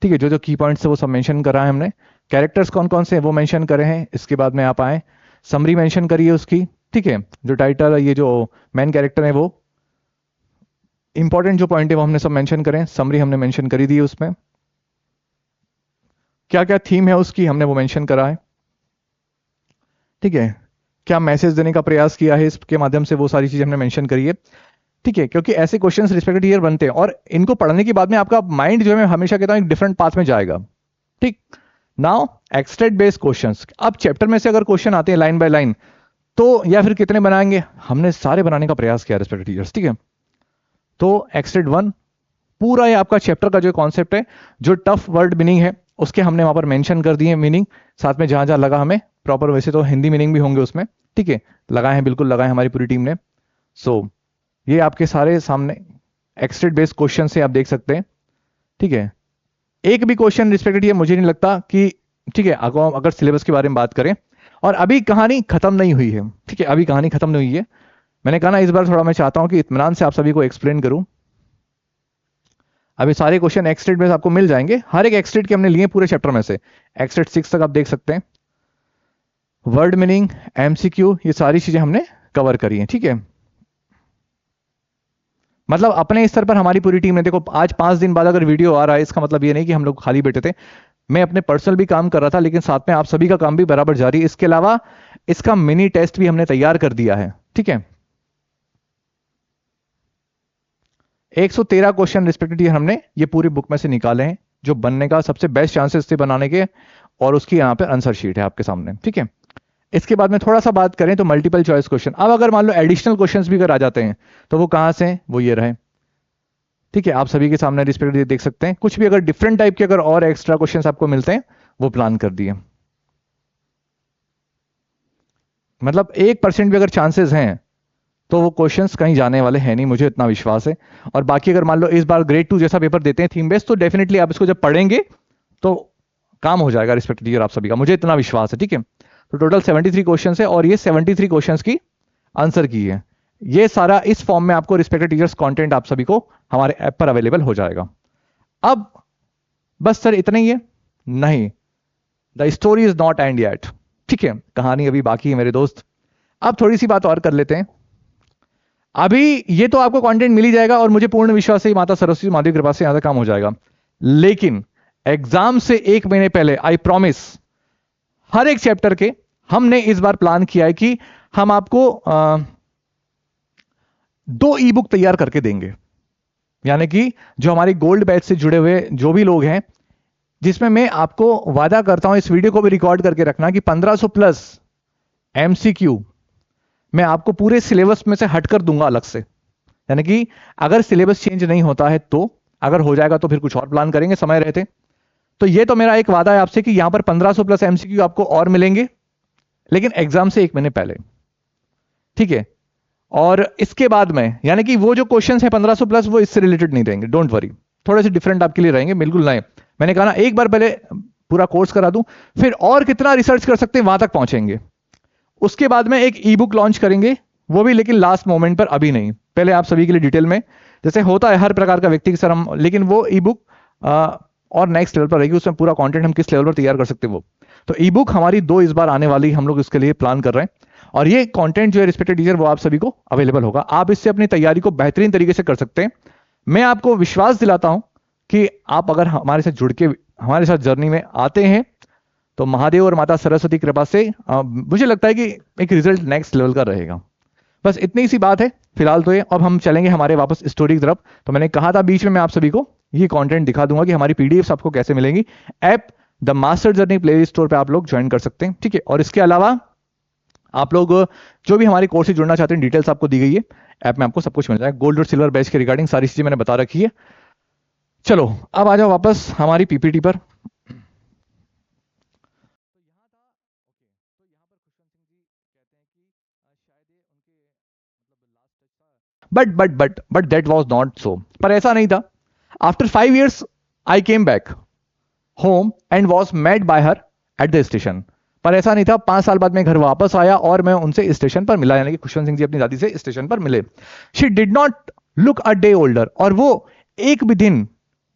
ठीक है, जो जो की पॉइंट्स है वो सब मेंशन करा है हमने। कैरेक्टर्स कौन कौन से हैं वो मेंशन करे हैं। इसके बाद में आप आए, समरी मेंशन करिए उसकी। ठीक है, जो टाइटल, ये जो मेन कैरेक्टर है वो, इंपॉर्टेंट जो पॉइंट है वो हमने सब मेंशन करें। समरी हमने मेंशन करी दी है, उसमें क्या क्या थीम है उसकी हमने वो मेंशन करा है। ठीक है, क्या मैसेज देने का प्रयास किया है इसके माध्यम से, वो सारी चीजें हमने मेंशन करी है। ठीक है, क्योंकि ऐसे क्वेश्चंस रिस्पेक्टेड ईयर बनते हैं और इनको पढ़ने के बाद में आपका माइंड जो है, मैं हमेशा कहता हूं, एक डिफरेंट पाथ में जाएगा। ठीक, नाउ एक्सट्रेट बेस्ड क्वेश्चंस। अब चैप्टर में से अगर क्वेश्चन आते हैं लाइन बाय लाइन, तो या फिर कितने बनाएंगे, हमने सारे बनाने का प्रयास किया रिस्पेक्टेड टीचर्स। ठीक है, तो एक्सट्रेट 1 पूरा ये आपका चैप्टर का जो कॉन्सेप्ट है, जो टफ वर्ड मीनिंग है उसके हमने वहां पर मेंशन कर दिए मीनिंग, साथ में जहां जहां लगा हमें प्रॉपर, वैसे तो हिंदी मीनिंग भी होंगे उसमें। ठीक है, लगाए हैं, बिल्कुल लगाए हमारी पूरी टीम ने। सो ये आपके सारे सामने एक्सट्रेट बेस्ड क्वेश्चन से आप देख सकते हैं। ठीक है, एक भी क्वेश्चन रिस्पेक्टेड, ये मुझे नहीं लगता कि, ठीक है, अगर सिलेबस के बारे में बात करें, और अभी कहानी खत्म नहीं हुई है। ठीक है, अभी कहानी खत्म नहीं हुई है। मैंने कहा ना, इस बार थोड़ा मैं चाहता हूं कि इत्मीनान से आप सभी को एक्सप्लेन करूं। अभी सारे क्वेश्चन एक्सट्रेट में आपको मिल जाएंगे, हर एक एक्सट्रेट के हमने लिए पूरे चैप्टर में से। एक्सट्रेट 6 तक आप देख सकते हैं। वर्ड मीनिंग, एमसीक्यू, ये सारी चीजें हमने कवर करी हैं। ठीक है, मतलब अपने स्तर पर हमारी पूरी टीम ने, देखो आज 5 दिन बाद अगर वीडियो आ रहा है, इसका मतलब ये नहीं कि हम लोग खाली बैठे थे। मैं अपने पर्सनल भी काम कर रहा था, लेकिन साथ में आप सभी का काम भी बराबर जारी है। इसके अलावा इसका मिनी टेस्ट भी हमने तैयार कर दिया है। ठीक है, 113 क्वेश्चन रिस्पेक्टिवली हमने ये पूरी बुक में से निकाले हैं, जो बनने का सबसे बेस्ट चांसेस थे बनाने के, और उसकी यहाँ पे आंसर शीट है आपके सामने। ठीक है, इसके बाद में थोड़ा सा बात करें तो मल्टीपल चॉइस क्वेश्चन। अब अगर मान लो एडिशनल क्वेश्चंस भी अगर आ जाते हैं, तो वो कहां से हैं, वो ये रहे। ठीक है, आप सभी के सामने रिस्पेक्टिवली देख सकते हैं। कुछ भी अगर डिफरेंट टाइप के अगर और एक्स्ट्रा क्वेश्चंस आपको मिलते हैं, वो प्लान कर दिए। मतलब 1% भी अगर चांसेस हैं, तो वो क्वेश्चंस कहीं जाने वाले हैं नहीं, मुझे इतना विश्वास है। और बाकी अगर मान लो इस बार ग्रेड 2 जैसा पेपर देते हैं थीम बेस्ड, तो डेफिनेटली आप इसको जब पढ़ेंगे तो काम हो जाएगा रिस्पेक्टिव ईयर आप सभी का, मुझे इतना विश्वास है। ठीक है, तो टोटल 73 क्वेश्चन है, और ये 73 क्वेश्चन की आंसर की है। ये सारा इस फॉर्म में आपको रिस्पेक्टेड टीचर्स कंटेंट आप सभी को हमारे ऐप पर अवेलेबल हो जाएगा। अब बस सर इतना ही है? नहीं, the story is not and yet. ठीक है, कहानी अभी बाकी है मेरे दोस्त। अब थोड़ी सी बात और कर लेते हैं। अभी ये तो आपको कंटेंट मिल ही जाएगा, और मुझे पूर्ण विश्वास है माता सरस्वती माधवी कृपा से यहां तक काम हो जाएगा। लेकिन एग्जाम से 1 महीने पहले, आई प्रॉमिस, हर एक चैप्टर के हमने इस बार प्लान किया है कि हम आपको 2 ई बुक तैयार करके देंगे। यानी कि जो हमारी गोल्ड बैच से जुड़े हुए जो भी लोग हैं, जिसमें मैं आपको वादा करता हूं, इस वीडियो को भी रिकॉर्ड करके रखना, कि 1500 प्लस एमसीक्यू मैं आपको पूरे सिलेबस में से हटकर दूंगा अलग से। यानी कि अगर सिलेबस चेंज नहीं होता है तो, अगर हो जाएगा तो फिर कुछ और प्लान करेंगे समय रहते। तो ये तो मेरा एक वादा है आपसे कि यहां पर 1500 प्लस एमसीक्यू आपको और मिलेंगे, लेकिन एग्जाम से 1 महीने पहले। ठीक है, और इसके बाद में, यानी कि वो जो क्वेश्चंस है 1500 प्लस, वो इससे रिलेटेड नहीं रहेंगे, डोंट वरी, थोड़े से डिफरेंट आपके लिए रहेंगे, बिल्कुल नए। मैंने कहा ना, एक बार पहले पूरा कोर्स करा दूं, फिर और कितना रिसर्च कर सकते हैं वहां तक पहुंचेंगे। उसके बाद में एक ई बुक लॉन्च करेंगे, वो भी लेकिन लास्ट मोमेंट पर, अभी नहीं, पहले आप सभी के लिए डिटेल में, जैसे होता है हर प्रकार का व्यक्ति के सर हम, लेकिन वो ई बुक और नेक्स्ट लेवल पर रहेगी, उसमें पूरा कंटेंट हम किस लेवल पर तैयार कर सकते हैं वो। तो ई बुक हमारी 2 इस बार आने वाली, हम लोग इसके लिए प्लान कर रहे हैं, और ये कंटेंट जो है रिस्पेक्टेड टीचर, वो आप सभी को अवेलेबल होगा। आप इससे अपनी तैयारी को बेहतरीन तरीके से कर सकते हैं। मैं आपको विश्वास दिलाता हूं कि आप अगर हमारे साथ जुड़ के हमारे साथ जर्नी में आते हैं, तो महादेव और माता सरस्वती कृपा से मुझे लगता है कि एक रिजल्ट नेक्स्ट लेवल का रहेगा। बस इतनी सी बात है फिलहाल तो ये। अब हम चलेंगे हमारे वापस स्टोरी की तरफ। तो मैंने कहा था बीच में मैं आप सभी को ये कंटेंट दिखा दूंगा कि हमारी पीडीएफ आपको कैसे मिलेंगी। App the master journey playlist store पे आप लोग ज्वाइन कर सकते हैं। ठीक है, और इसके अलावा आप लोग जो भी हमारे कोर्स से जुड़ना चाहते हैं, डिटेल्स आपको दी गई है ऐप में, आपको सब कुछ मिल जाएगा। गोल्ड और सिल्वर बैच के रिगार्डिंग सारी चीजें मैंने बता रखी है। चलो अब आ जाओ वापस हमारी पीपीटी पर। But that was not so, पर ऐसा नहीं था after 5 years I came back home and was met by her at the station. पर ऐसा नहीं था, 5 साल बाद मैं घर वापस आया और मैं उनसे स्टेशन पर मिला, यानी कि खुशवंत सिंह जी अपनी दादी से स्टेशन पर मिले। She did not look a day older, और वो एक भी दिन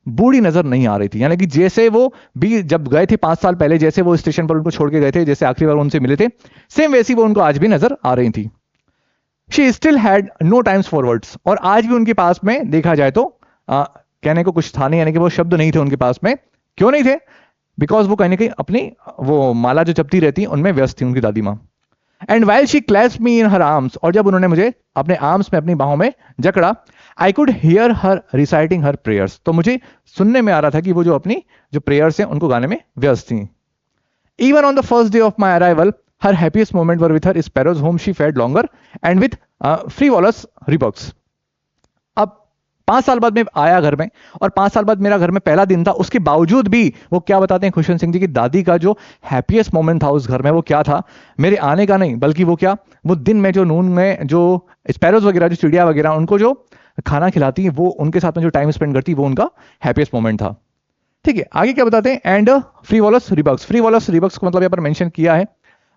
बूढ़ी नजर नहीं आ रही थी, यानी कि जैसे वो भी जब गए थे 5 साल पहले, जैसे वो स्टेशन पर उनको छोड़ के गए थे, जैसे आखिरी बार उनसे मिले थे, सेम वैसी वो उनको आज भी नजर आ रही थी। She still had no times forwards, और आज भी उनके पास में देखा जाए तो कहने को कुछ था नहीं, यानी कि वो शब्द नहीं थे उनके पास में। क्यों नहीं थे? बिकॉज वो कहीं ना कहीं अपनी वो माला जो जपती रहती उनमें व्यस्त थी उनकी दादी माँ। And while she clasp me in her arms, और जब उन्होंने मुझे अपने आर्म्स में, अपनी बाहों में जकड़ा, I could hear her reciting her prayers, तो मुझे सुनने में आ रहा था कि वो जो अपनी जो प्रेयर्स हैं उनको गाने में व्यस्त थी। Even on the first day of my arrival her happiest moment were with her sparrows whom she fed longer and with frivolous rebukes. अब 5 साल बाद मैं आया घर में, और 5 साल बाद मेरा घर में पहला दिन था, उसके बावजूद भी वो क्या बताते हैं खुशवंत सिंह जी की दादी का जो हैप्पीएस्ट मोमेंट था उस घर में, वो क्या था? मेरे आने का नहीं, बल्कि वो क्या, वो दिन में जो नून में जो स्पैरोज वगैरह, जो चिड़िया वगैरह, उनको जो खाना खिलाती है, वो उनके साथ में जो टाइम स्पेंड करती, वो उनका हैप्पीएस्ट मोमेंट था। ठीक है, आगे क्या बताते हैं? And frivolous rebukes, frivolous rebukes को मतलब यहाँ पर मेंशन किया है,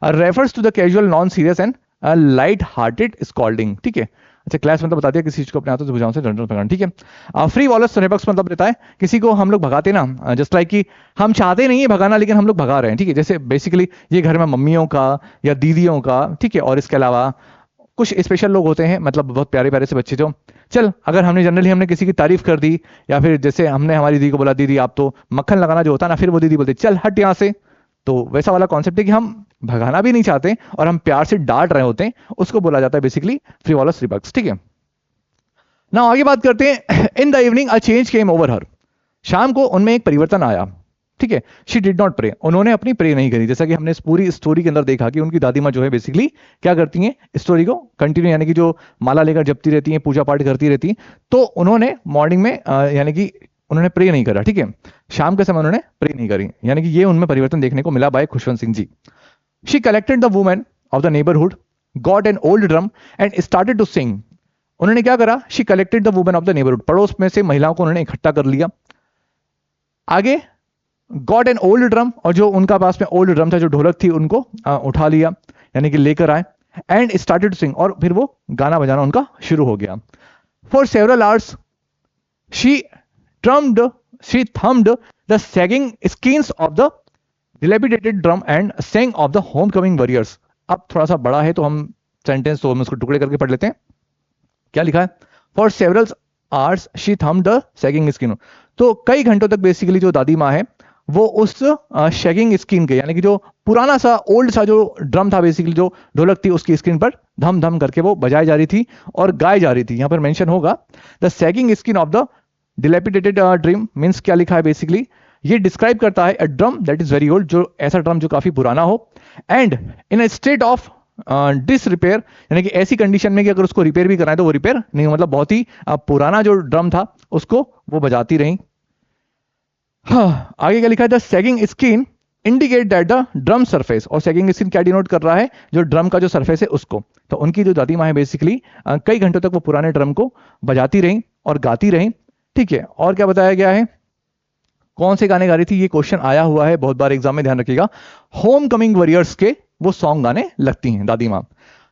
refers to the casual non serious and light hearted scolding. ठीक है, अच्छा क्लास मतलब बताती है किसी चीज को अपने हाथों से बुझाओं से डंडों से भगाना। ठीक है, फ्री वॉलस रिबक्स मतलब रहता है किसी को हम लोग भगाते ना, जस्ट लाइक कि हम चाहते नहीं है भगाना, लेकिन हम लोग भगा रहे हैं। ठीक है, जैसे बेसिकली ये घर में मम्मियों का या दीदियों का, ठीक है, और इसके अलावा कुछ स्पेशल लोग होते हैं, मतलब बहुत प्यारे प्यारे से बच्चे जो, चल अगर हमने जनरली हमने किसी की तारीफ कर दी, या फिर जैसे हमने हमारी दीदी को बोला दीदी आप तो मक्खन लगाना जो होता है ना, फिर वो दीदी बोलती चल हट यहाँ से, तो वैसा वाला कॉन्सेप्ट है कि हम भगाना भी नहीं चाहते और हम प्यार से डांट रहे होते हैं, उसको बोला जाता है बेसिकली फ्रीवॉलस रिबक्स। ठीक है, ना आगे बात करते हैं। In the evening a change came over हर, शाम को उनमें एक परिवर्तन आया। ठीक है, शी डिड नॉट प्रे, उन्होंने अपनी प्रे नहीं करी, जैसा कि हमने इस पूरी स्टोरी के अंदर देखा कि उनकी दादी माँ जो है बेसिकली क्या करती हैं, स्टोरी को कंटिन्यू, यानी कि जो माला लेकर जपती रहती हैं, पूजा पाठ करती रहती हैं, तो उन्होंने मॉर्निंग में यानी कि उन्होंने प्रे नहीं करा। ठीक है, शाम के समय उन्होंने प्रे नहीं करी, यानी कि ये उनमें परिवर्तन देखने को मिला by Khushwant Singh ji. She collected the women of the neighbourhood, got an old drum and started to sing. उन्होंने क्या करा? She collected the women of the neighbourhood, पड़ोस में से महिलाओं को उन्होंने इकट्ठा कर लिया। आगे गॉट एन ओल्ड ड्रम, और जो उनका पास में ओल्ड ड्रम था, जो ढोलक थी, उनको उठा लिया, यानी कि लेकर आए, एंड स्टार्टेड टू सिंग, और फिर वो गाना बजाना उनका शुरू हो गया। For several hours she thumbed the sagging skins of the dilapidated drum and sang of the homecoming warriors। अब थोड़ा सा बड़ा है तो हम सेंटेंस तो हम उसको टुकड़े करके पढ़ लेते हैं। क्या लिखा है? For several hours she thumbed the sagging skin, तो कई घंटों तक बेसिकली जो दादी माँ है वो उस शैगिंग स्किन के, यानी कि जो पुराना सा ओल्ड सा जो ड्रम था, बेसिकली जो ढोलक थी, उसकी स्क्रीन पर धम धम करके वो बजाई जा रही थी और गाई जा रही थी। यहां पर मेंशन होगा the sagging skin of the dilapidated drum, means क्या लिखा है बेसिकली, ये डिस्क्राइब करता है a drum that is very old, जो ऐसा ड्रम जो काफी पुराना हो, and in a state of disrepair, यानी कि ऐसी कंडीशन में कि अगर उसको रिपेयर भी कराए तो वो रिपेयर नहीं, मतलब बहुत ही पुराना जो ड्रम था उसको वो बजाती रही। हाँ, आगे क्या लिखा है? The sagging skin indicate that the drum surface, और सैगिंग स्किन क्या डिनोट कर रहा है? जो ड्रम का जो सरफेस है उसको। तो उनकी जो दादी माँ है बेसिकली कई घंटों तक वो पुराने ड्रम को बजाती रही और गाती रही। ठीक है, और क्या बताया गया है? कौन से गाने गा रही थी? ये क्वेश्चन आया हुआ है बहुत बार एग्जाम में, ध्यान रखिएगा। होम कमिंग वॉरियर्स के वो सॉन्ग गाने लगती हैं दादी माँ,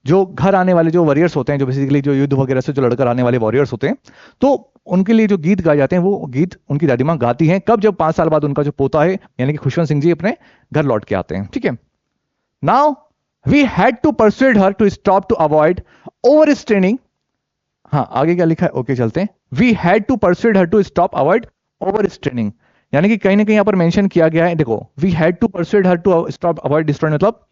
जो घर आने वाले जो वॉरियर्स होते हैं, जो बेसिकली जो युद्ध वगैरह से जो लड़कर आने वाले वॉरियर्स होते हैं, तो उनके लिए जो गीत गाए जाते हैं वो गीत उनकी दादी माँ गाती हैं। कब? जब 5 साल बाद उनका जो पोता है यानी कि खुशवंत सिंह जी अपने घर लौट के आते हैं। ठीक है, now we had to persuade her to stop to avoid over straining. हाँ, आगे क्या लिखा है? ओके, चलते हैं। We had to persuade her to stop avoid over straining, यानी कि कहीं ना कहीं यहां पर मेंशन किया गया है, देखो, we had to persuade her to stop avoid destroying, मतलब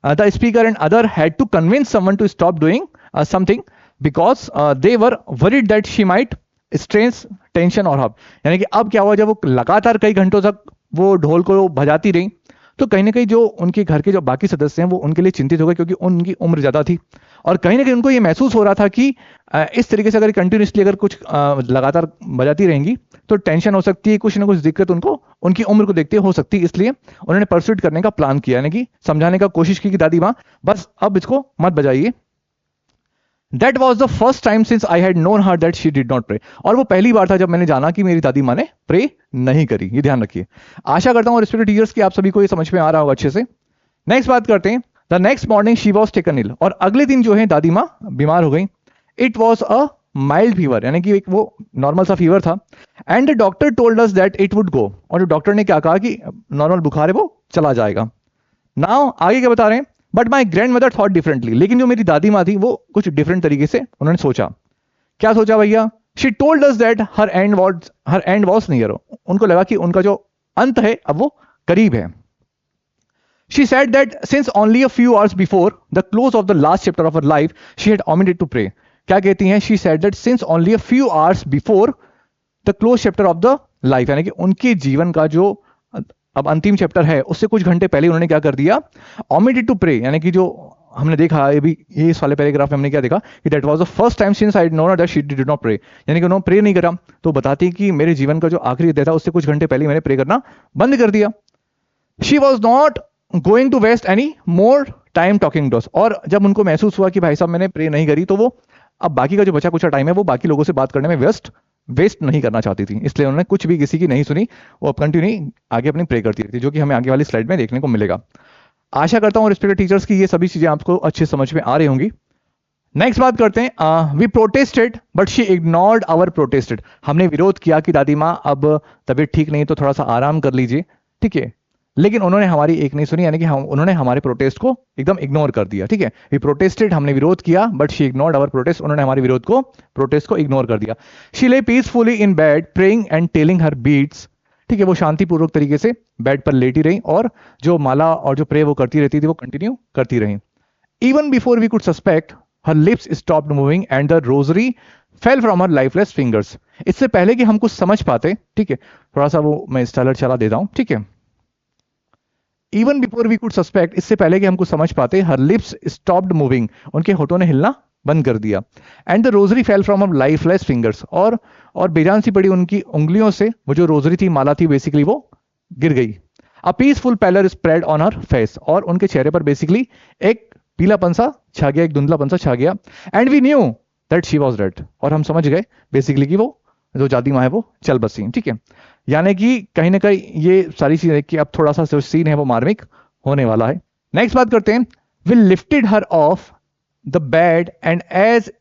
the speaker and other had to convince someone to stop doing something because they were worried that she might stress tension और हब, यानी कि अब क्या हुआ, जब वो लगातार कई घंटों तक वो ढोल को बजाती रही, तो कहीं ना कहीं जो उनके घर के जो बाकी सदस्य हैं वो उनके लिए चिंतित हो गए, क्योंकि उनकी उम्र ज्यादा थी, और कहीं ना कहीं उनको ये महसूस हो रहा था कि इस तरीके से अगर कंटिन्यूसली अगर कुछ लगातार बजाती रहेंगी तो टेंशन हो सकती है, कुछ ना कुछ दिक्कत उनको उनकी उम्र को देखते हो सकती है। इसलिए उन्होंने परस्यूट करने का प्लान किया, यानी कि समझाने का कोशिश की कि दादी माँ बस अब इसको मत बजाइए। That was the first time since I had known her that she did not pray, और वो पहली बार था जब मैंने जाना कि मेरी दादी माँ ने प्रे नहीं करी। ये ध्यान रखिए। आशा करता हूँ रिस्पेक्टेड टीचर्स की आप सभी को ये समझ में आ रहा होगा अच्छे से। नेक्स्ट बात करते हैं। The next morning she was taken ill, और अगले दिन जो है दादी माँ बीमार हो गई। It was a mild fever, यानी कि एक वो नॉर्मल सा फीवर था। And the doctor told us that it would go, और जो डॉक्टर ने क्या कहा कि नॉर्मल बुखार है वो चला जाएगा। नाउ आगे क्या बता रहे हैं, but my grand mother thought differently, लेकिन जो मेरी दादी माँ थी वो कुछ डिफरेंट तरीके से उन्होंने सोचा। क्या सोचा भैया? She told us that her and was near, उनको लगा कि उनका जो अंत है अब वो करीब है। She said that since only a few hours before the close of the last chapter of her life, she had omitted to pray. क्या कहती हैं? She said that since only a few hours before the close chapter of the life, यानी कि उनके जीवन का जो अब अंतिम चैप्टर है उससे कुछ घंटे पहले उन्होंने क्या कर दिया? Omitted to pray, यानी कि जो हमने देखा ये इस वाले पैराग्राफ में हमने क्या देखा कि that was the first time since I known that she did not pray, यानी कि उन्होंने प्रे नहीं करा। तो बताती है कि मेरे जीवन का जो आखिरी अध्याय था उससे कुछ घंटे पहले मैंने प्रे करना बंद कर दिया। She was not going to waste any more time talking to us, और जब उनको महसूस हुआ कि भाई साहब मैंने प्रे नहीं करी तो वो अब बाकी का जो बचा कुछ टाइम है वो बाकी लोगों से बात करने में वेस्ट नहीं करना चाहती थी, इसलिए उन्होंने कुछ भी किसी की नहीं सुनी, वो कंटिन्यू आगे अपनी प्रे करती रहती, जो कि हमें आगे वाली स्लाइड में देखने को मिलेगा। आशा करता हूं रिस्पेक्टेड टीचर्स की ये सभी चीजें आपको अच्छे समझ में आ रही होंगी। नेक्स्ट बात करते हैं। We protested but she ignored our protested, हमने विरोध किया कि दादी माँ अब तबीयत ठीक नहीं तो थोड़ा सा आराम कर लीजिए, ठीक है, लेकिन उन्होंने हमारी एक नहीं सुनी, यानी कि उन्होंने हमारे प्रोटेस्ट को एकदम इग्नोर कर दिया। ठीक है, वी प्रोटेस्टेड, हमने विरोध किया, but she ignored our protest, उन्होंने हमारे विरोध को प्रोटेस्ट को इग्नोर कर दिया। She lay peacefully in bed praying and telling her beads, ठीक है, वो शांतिपूर्वक तरीके से बेड पर लेटी रही और जो माला और जो प्रे वो करती रहती थी वो कंटिन्यू करती रही। Even before we could suspect her lips stopped moving and the rosary fell from her lifeless fingers, इससे पहले कि हम कुछ समझ पाते, ठीक है, थोड़ा सा वो मैं स्टाइलर चला देता हूं, ठीक है, even before we could suspect, इससे पहले कि हम कुछ समझ पाते, हर लिप्स स्टॉप्ड मूविंग, उनके होठों ने हिलना बंद कर दिया, and the rosary fell from her lifeless fingers, और बेजान सी पड़ी उनकी उंगलियों से वो जो रोजरी थी, माला थी, बेसिकली वो गिर गई। A peaceful pallor spread on her face, और उनके चेहरे पर बेसिकली एक पीलापन सा छा गया, एक धुंधलापन सा छा गया। And we knew that she was dead, और हम समझ गए बेसिकली कि वो जो दादी माँ है वो चल बसी, ठीक है, यानी कि कहीं ना कहीं ये सारी चीजें देख के अब थोड़ा सा जो सीन है वो मार्मिक होने वाला है। नेक्स्ट बात करते हैं। We lifted her off the bed and as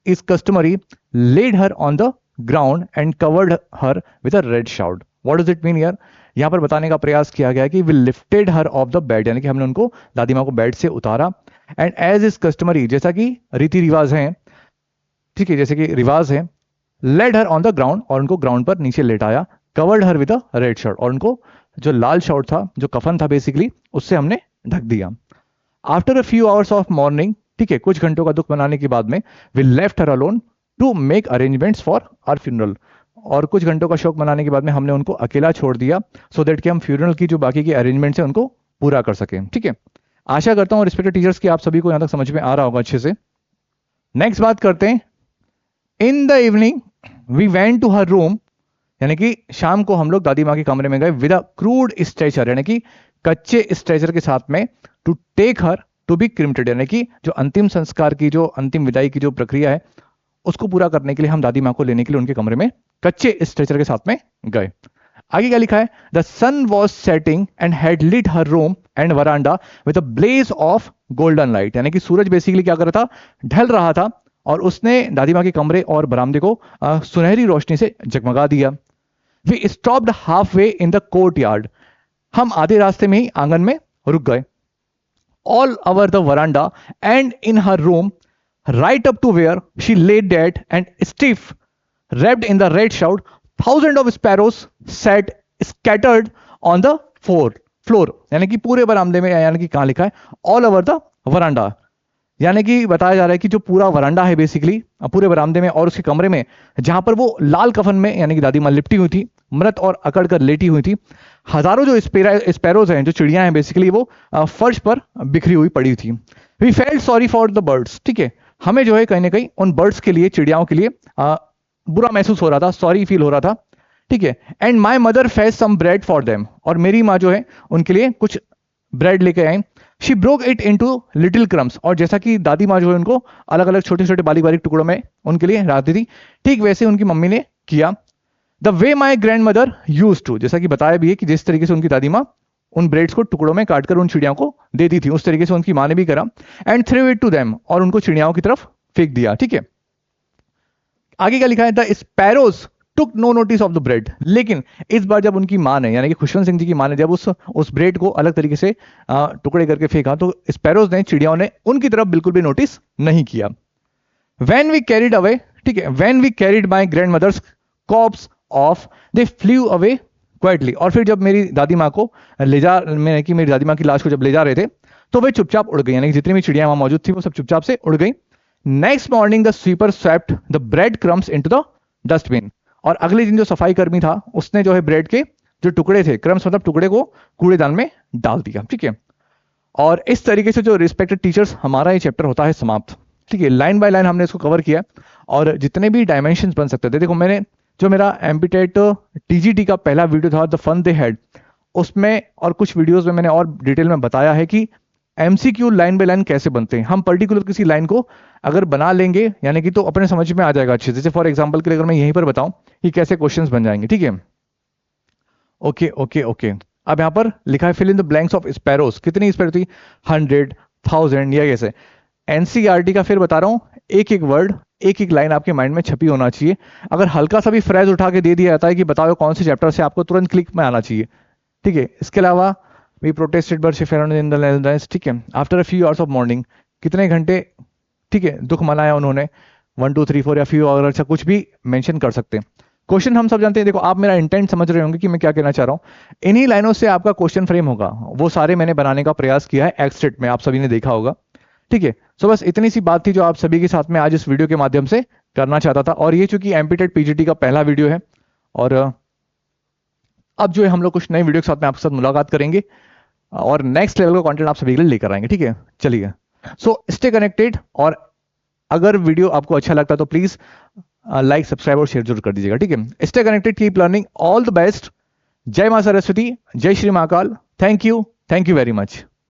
is customary laid her on the ground and covered her with a red shroud. What does it mean यार? यहां पर बताने का प्रयास किया गया कि we lifted her off the bed, यानी कि हमने उनको दादी माँ को बेड से उतारा, एंड एज इज कस्टमरी, जैसा कि रीति रिवाज है, ठीक है, जैसे कि रिवाज है, laid her on the ground, और उनको ग्राउंड पर नीचे लेटाया, covered her with a red shirt, और उनको जो लाल शर्ट था, जो कफन था बेसिकली, उससे हमने ढक दिया। After a few hours of morning, ठीक है, कुछ घंटों का दुख मनाने के बाद में, we left her alone to make arrangements for our funeral, और कुछ घंटों का शोक मनाने के बाद में हमने उनको अकेला छोड़ दिया, सो दैट कि हम फ्यूनरल की जो बाकी के अरेंजमेंट्स हैं उनको पूरा कर सकें। ठीक है, आशा करता हूं रिस्पेक्टेड टीचर्स की आप सभी को यहां तक समझ में आ रहा होगा अच्छे से। नेक्स्ट बात करते हैं। In the evening we went to her room, यानी कि शाम को हम लोग दादी माँ के कमरे में गए, विद अ क्रूड स्ट्रेचर, यानी कि कच्चे स्ट्रेचर के साथ में, to take her to be cremated, यानी कि जो अंतिम संस्कार की, जो अंतिम विदाई की जो प्रक्रिया है उसको पूरा करने के लिए हम दादी माँ को लेने के लिए उनके कमरे में कच्चे स्ट्रेचर के साथ में गए। आगे क्या लिखा है? The sun was setting and had lit her room and verandah with a blaze of golden light, यानी कि सूरज बेसिकली क्या कर रहा था? ढल रहा था, और उसने दादी माँ के कमरे और बरामदे को सुनहरी रोशनी से जगमगा दिया। We stopped halfway in the courtyard, हम आधे रास्ते में ही आंगन में रुक गए। All over the verandah and in her room right up to where she lay dead and stiff, wrapped in the red shroud, thousands of sparrows sat scattered on the floor, यानी कि पूरे बरामदे में, यानी कि कहां लिखा है? ऑल ओवर द वरांडा, यानी कि बताया जा रहा है कि जो पूरा वरांडा है बेसिकली पूरे बरामदे में और उसके कमरे में, जहां पर वो लाल कफन में, यानी कि दादी मां लिपटी हुई थी, मृत और अकड़ कर लेटी हुई थी, हजारों जो स्पैरोज हैं, जो चिड़ियां हैं बेसिकली, वो फर्श पर बिखरी हुई पड़ी थी। We felt sorry for the birds, ठीक है, हमें जो है कहीं ना कहीं उन बर्ड्स के लिए, चिड़ियाओं के लिए बुरा महसूस हो रहा था, सॉरी फील हो रहा था, ठीक है। And my mother fetch some bread for them, और मेरी माँ जो है उनके लिए कुछ ब्रेड लेके आई। She broke it into little crumbs, और जैसा कि दादी माँ जो है उनको अलग अलग छोटे छोटे बारीक बारीक टुकड़ों में उनके लिए डालती थी, ठीक वैसे उनकी मम्मी ने किया। The way my grand mother use to, जैसा कि बताया भी है कि जिस तरीके से उनकी दादी माँ उन ब्रेड्स को टुकड़ों में काटकर उन चिड़ियाओं को देती थी, उस तरीके से उनकी माँ ने भी करा। And threw it to them, और उनको चिड़ियाओं की तरफ फेंक दिया, ठीक है। आगे क्या लिखा है, the sparrows took no notice of the bread, लेकिन इस बार जब उनकी माँ ने यानी कि खुशवंत सिंह जी की माँ ने जब उस ब्रेड को अलग तरीके से टुकड़े करके फेंका, तो स्पैरोज ने, चिड़ियाओं ने उनकी तरफ बिल्कुल भी नोटिस नहीं किया। When we carried away, ठीक है, when we carried my grandmother's corpse off, they flew away quietly, और फिर जब मेरी दादी माँ को मेरी दादी माँ की लाश को जब ले जा रहे थे तो वे चुपचाप उड़ गई, यानी कि जितनी भी चिड़िया वहां मौजूद थी वो सब चुपचाप से उड़ गई। Next morning the sweeper swept the bread crumbs into the dustbin, और अगले दिन जो सफाई कर्मी था उसने जो है ब्रेड के जो टुकड़े थे, क्रम्स मतलब टुकड़े को कूड़ेदान में डाल दिया, ठीक है। और इस तरीके से जो रिस्पेक्टेड टीचर्स हमारा ये चैप्टर होता है समाप्त, ठीक है। लाइन बाय लाइन हमने इसको कवर किया, और जितने भी डायमेंशंस बन सकते थे, देखो मैंने जो मेरा एमपीटेट टीजीटी का पहला वीडियो था द फन दे हैड, उसमें और कुछ वीडियोस में मैंने और डिटेल में बताया है कि एमसीक्यू लाइन बाय लाइन कैसे बनते हैं। हम पर्टिकुलर किसी लाइन को अगर बना लेंगे यानी कि तो अपने समझ में आ जाएगा अच्छे से। जैसे फॉर एग्जांपल के लिए अगर मैं यहीं पर बताऊं कि कैसे क्वेश्चंस बन जाएंगे, ठीक है। ओके ओके ओके, अब यहां पर लिखा है fill in the blanks of sparrows, कितनी स्पैरो थी, 100, 1000 या कैसे। एनसीईआरटी का फिर बता रहा हूं, एक एक वर्ड एक एक लाइन आपके माइंड में छपी होना चाहिए। अगर हल्का सा भी फ्रेज उठा के दे दिया जाता है कि बताओ कौन से चैप्टर से, आपको तुरंत क्लिक में आना चाहिए, ठीक है। इसके अलावा we protested but shift around in the Netherlands, ठीक है, after a few hours of morning, कितने घंटे, ठीक है, दुख मनाया उन्होंने, 1 2 3 4 या फ्यू आवर्स, अच्छा कुछ भी मेंशन कर सकते हैं। क्वेश्चन हम सब जानते हैं, देखो आप मेरा इंटेंट समझ रहे होंगे कि मैं क्या कहना चाह रहा हूं। इन्हीं लाइनों से आपका क्वेश्चन फ्रेम होगा, वो सारे मैंने बनाने का प्रयास किया है एक्सटेट में, आप सभी ने देखा होगा, ठीक है। सो बस इतनी सी बात थी जो आप सभी के साथ में आज इस वीडियो के माध्यम से करना चाहता था। और ये चूंकि एमपीटेट पीजीटी का पहला वीडियो है, और अब जो है हम लोग कुछ नए वीडियो के साथ में आपके साथ मुलाकात करेंगे और नेक्स्ट लेवल का कंटेंट आप सभी के लिए लेकर आएंगे, ठीक है। चलिए, सो स्टे कनेक्टेड, और अगर वीडियो आपको अच्छा लगता है तो प्लीज लाइक, सब्सक्राइब और शेयर जरूर कर दीजिएगा, ठीक है। Stay connected, keep learning, all the best. जय मां सरस्वती, जय Shri Mahakal. Thank you very much.